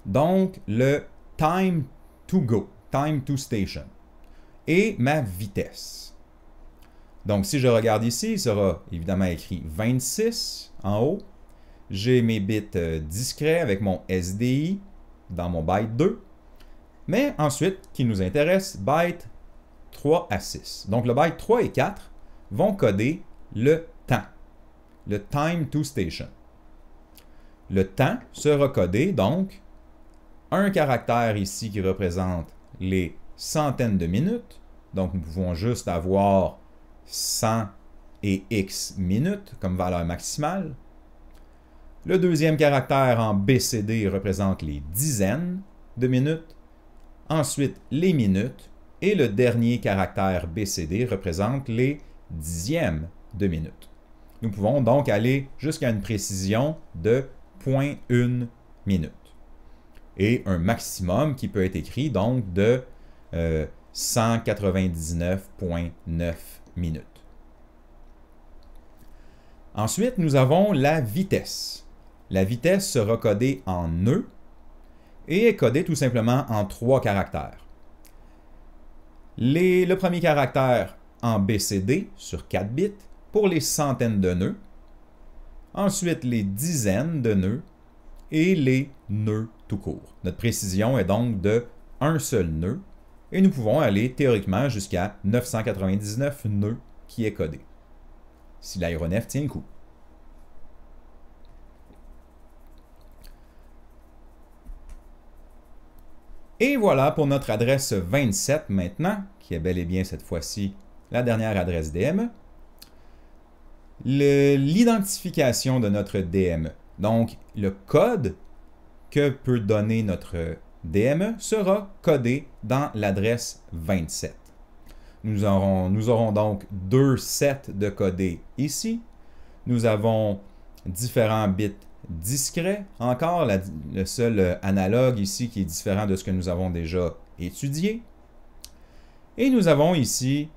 Speaker 1: Donc, le time to go, time to station, et ma vitesse. Donc, si je regarde ici, il sera évidemment écrit 26 en haut. J'ai mes bits discrets avec mon SDI dans mon byte 2. Mais ensuite, qui nous intéresse, byte 3 à 6. Donc, le byte 3 et 4 vont coder le temps, le time to station. Le temps sera codé, donc, un caractère ici qui représente les centaines de minutes. Donc, nous pouvons juste avoir 100 et X minutes comme valeur maximale. Le deuxième caractère en BCD représente les dizaines de minutes. Ensuite, les minutes. Et le dernier caractère BCD représente les dixièmes de minutes. Nous pouvons donc aller jusqu'à une précision de 0.1 minute. Et un maximum qui peut être écrit donc de 199.9 minutes. Ensuite, nous avons la vitesse. La vitesse sera codée en nœuds et est codée tout simplement en 3 caractères. Le premier caractère en BCD sur 4 bits pour les centaines de nœuds. Ensuite, les dizaines de nœuds et les nœuds tout court. Notre précision est donc de un seul nœud et nous pouvons aller théoriquement jusqu'à 999 nœuds qui est codé, si l'aéronef tient le coup. Et voilà pour notre adresse 27 maintenant, qui est bel et bien cette fois-ci la dernière adresse DME. L'identification de notre DME. Donc, le code que peut donner notre DME sera codé dans l'adresse 27. Nous aurons donc 2 sets de codés ici. Nous avons différents bits discrets. Encore, le seul analogue ici qui est différent de ce que nous avons déjà étudié. Et nous avons ici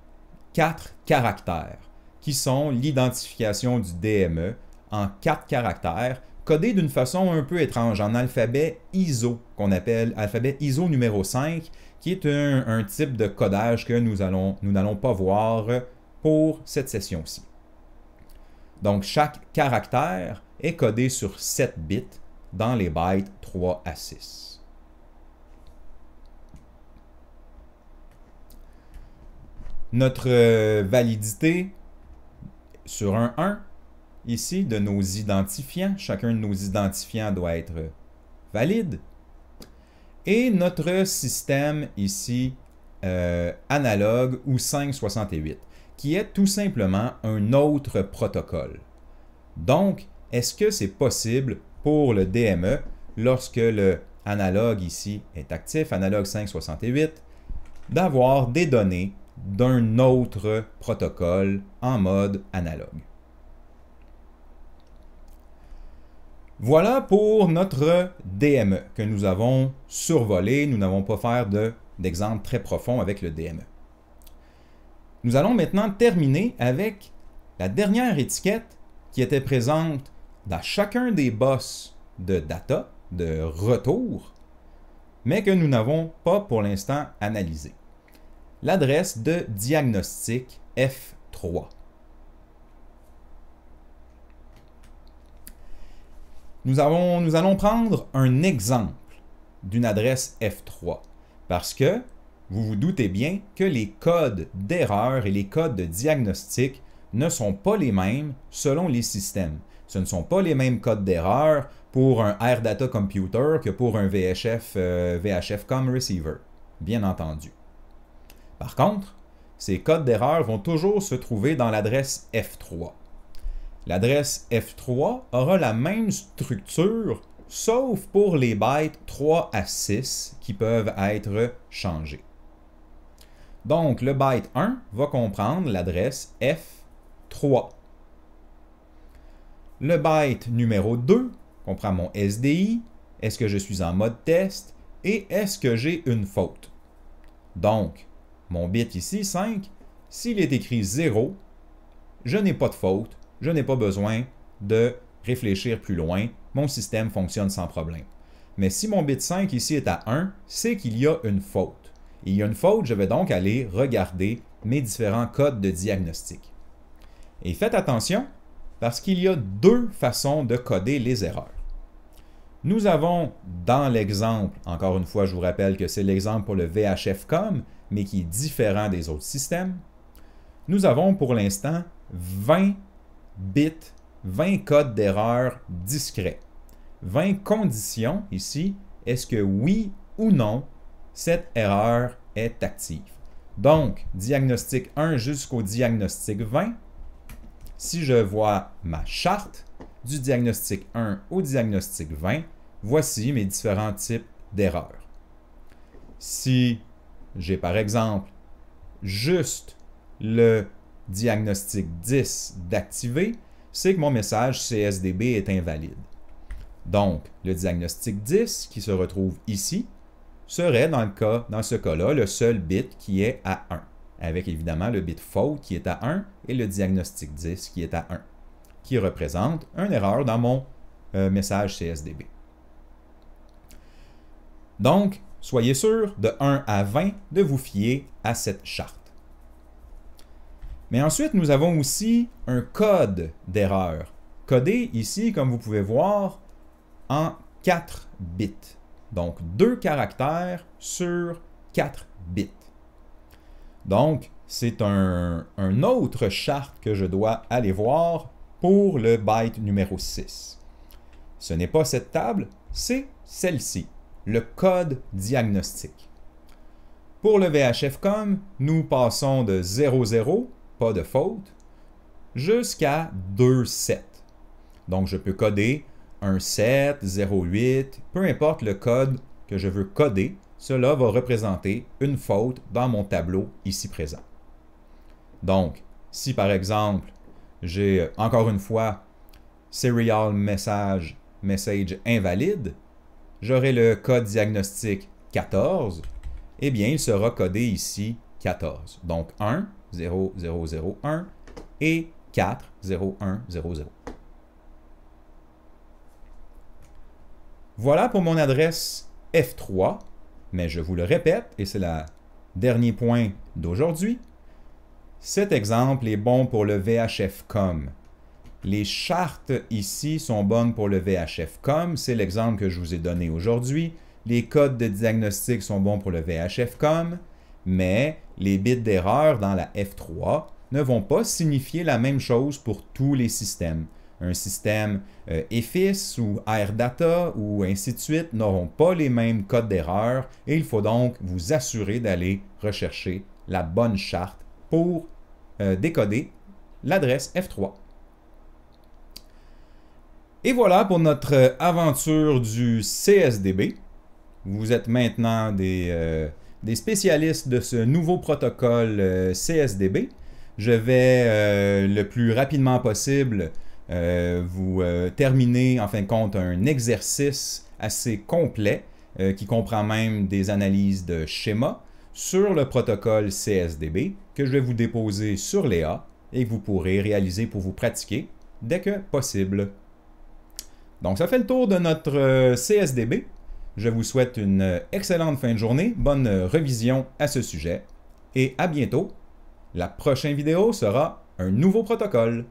Speaker 1: 4 caractères qui sont l'identification du DME en 4 caractères codés d'une façon un peu étrange, en alphabet ISO, qu'on appelle alphabet ISO numéro 5, qui est un type de codage que nous n'allons pas voir pour cette session-ci. Donc, chaque caractère est codé sur 7 bits dans les bytes 3 à 6. Notre validité sur un 1, ici, de nos identifiants, chacun de nos identifiants doit être valide. Et notre système ici, analogue ou 568, qui est tout simplement un autre protocole. Donc, est-ce que c'est possible pour le DME, lorsque le analogue ici est actif, analogue 568, d'avoir des données d'un autre protocole en mode analogue? Voilà pour notre DME que nous avons survolé. Nous n'avons pas fait d'exemple très profond avec le DME. Nous allons maintenant terminer avec la dernière étiquette qui était présente dans chacun des bus de data, de retour, mais que nous n'avons pas pour l'instant analysé. L'adresse de diagnostic F3. Nous allons prendre un exemple d'une adresse F3 parce que vous vous doutez bien que les codes d'erreur et les codes de diagnostic ne sont pas les mêmes selon les systèmes. Ce ne sont pas les mêmes codes d'erreur pour un Air Data Computer que pour un VHF-COM Receiver, bien entendu. Par contre, ces codes d'erreur vont toujours se trouver dans l'adresse F3. L'adresse F3 aura la même structure, sauf pour les bytes 3 à 6 qui peuvent être changés. Donc, le byte 1 va comprendre l'adresse F3. Le byte numéro 2 comprend mon SDI, est-ce que je suis en mode test, et est-ce que j'ai une faute. Donc, mon bit ici, 5, s'il est écrit 0, je n'ai pas de faute, je n'ai pas besoin de réfléchir plus loin, mon système fonctionne sans problème. Mais si mon bit 5 ici est à 1, c'est qu'il y a une faute. Et il y a une faute, je vais donc aller regarder mes différents codes de diagnostic. Et faites attention, parce qu'il y a deux façons de coder les erreurs. Nous avons dans l'exemple, encore une fois, je vous rappelle que c'est l'exemple pour le VHF-COM, mais qui est différent des autres systèmes. Nous avons pour l'instant 20 bits, 20 codes d'erreur discrets. 20 conditions ici, est-ce que oui ou non, cette erreur est active. Donc, diagnostic 1 jusqu'au diagnostic 20. Si je vois ma charte du diagnostic 1 au diagnostic 20, voici mes différents types d'erreurs. Si j'ai par exemple juste le diagnostic 10 d'activer, c'est que mon message CSDB est invalide. Donc, le diagnostic 10 qui se retrouve ici serait dans ce cas-là le seul bit qui est à 1, avec évidemment le bit faute qui est à 1 et le diagnostic 10 qui est à 1, qui représente une erreur dans mon message CSDB. Donc, soyez sûr de 1 à 20 de vous fier à cette charte. Mais ensuite, nous avons aussi un code d'erreur, codé ici, comme vous pouvez voir, en 4 bits. Donc, 2 caractères sur 4 bits. Donc, c'est un autre charte que je dois aller voir pour le byte numéro 6. Ce n'est pas cette table, c'est celle-ci, le code diagnostic. Pour le VHF-COM, nous passons de 00, pas de faute, jusqu'à 27. Donc, je peux coder un 7, 08, peu importe le code que je veux coder, cela va représenter une faute dans mon tableau ici présent. Donc, si par exemple, j'ai encore une fois serial message invalide, j'aurai le code diagnostic 14, eh bien, il sera codé ici 14. Donc 1, 0, 0, 0, 1 et 4, 0, 1, 0, 0. Voilà pour mon adresse F3, mais je vous le répète, et c'est le dernier point d'aujourd'hui, Cet exemple est bon pour le VHF-COM. Les chartes ici sont bonnes pour le VHF-COM, c'est l'exemple que je vous ai donné aujourd'hui. Les codes de diagnostic sont bons pour le VHF-COM, mais les bits d'erreur dans la F3 ne vont pas signifier la même chose pour tous les systèmes. Un système EFIS ou AirData ou ainsi de suite n'auront pas les mêmes codes d'erreur et il faut donc vous assurer d'aller rechercher la bonne charte pour décoder l'adresse F3. Et voilà pour notre aventure du CSDB. Vous êtes maintenant des spécialistes de ce nouveau protocole CSDB. Je vais le plus rapidement possible vous terminer en fin de compte un exercice assez complet qui comprend même des analyses de schémas sur le protocole CSDB que je vais vous déposer sur Léa et que vous pourrez réaliser pour vous pratiquer dès que possible. Donc ça fait le tour de notre CSDB. Je vous souhaite une excellente fin de journée, bonne révision à ce sujet et à bientôt. La prochaine vidéo sera un nouveau protocole.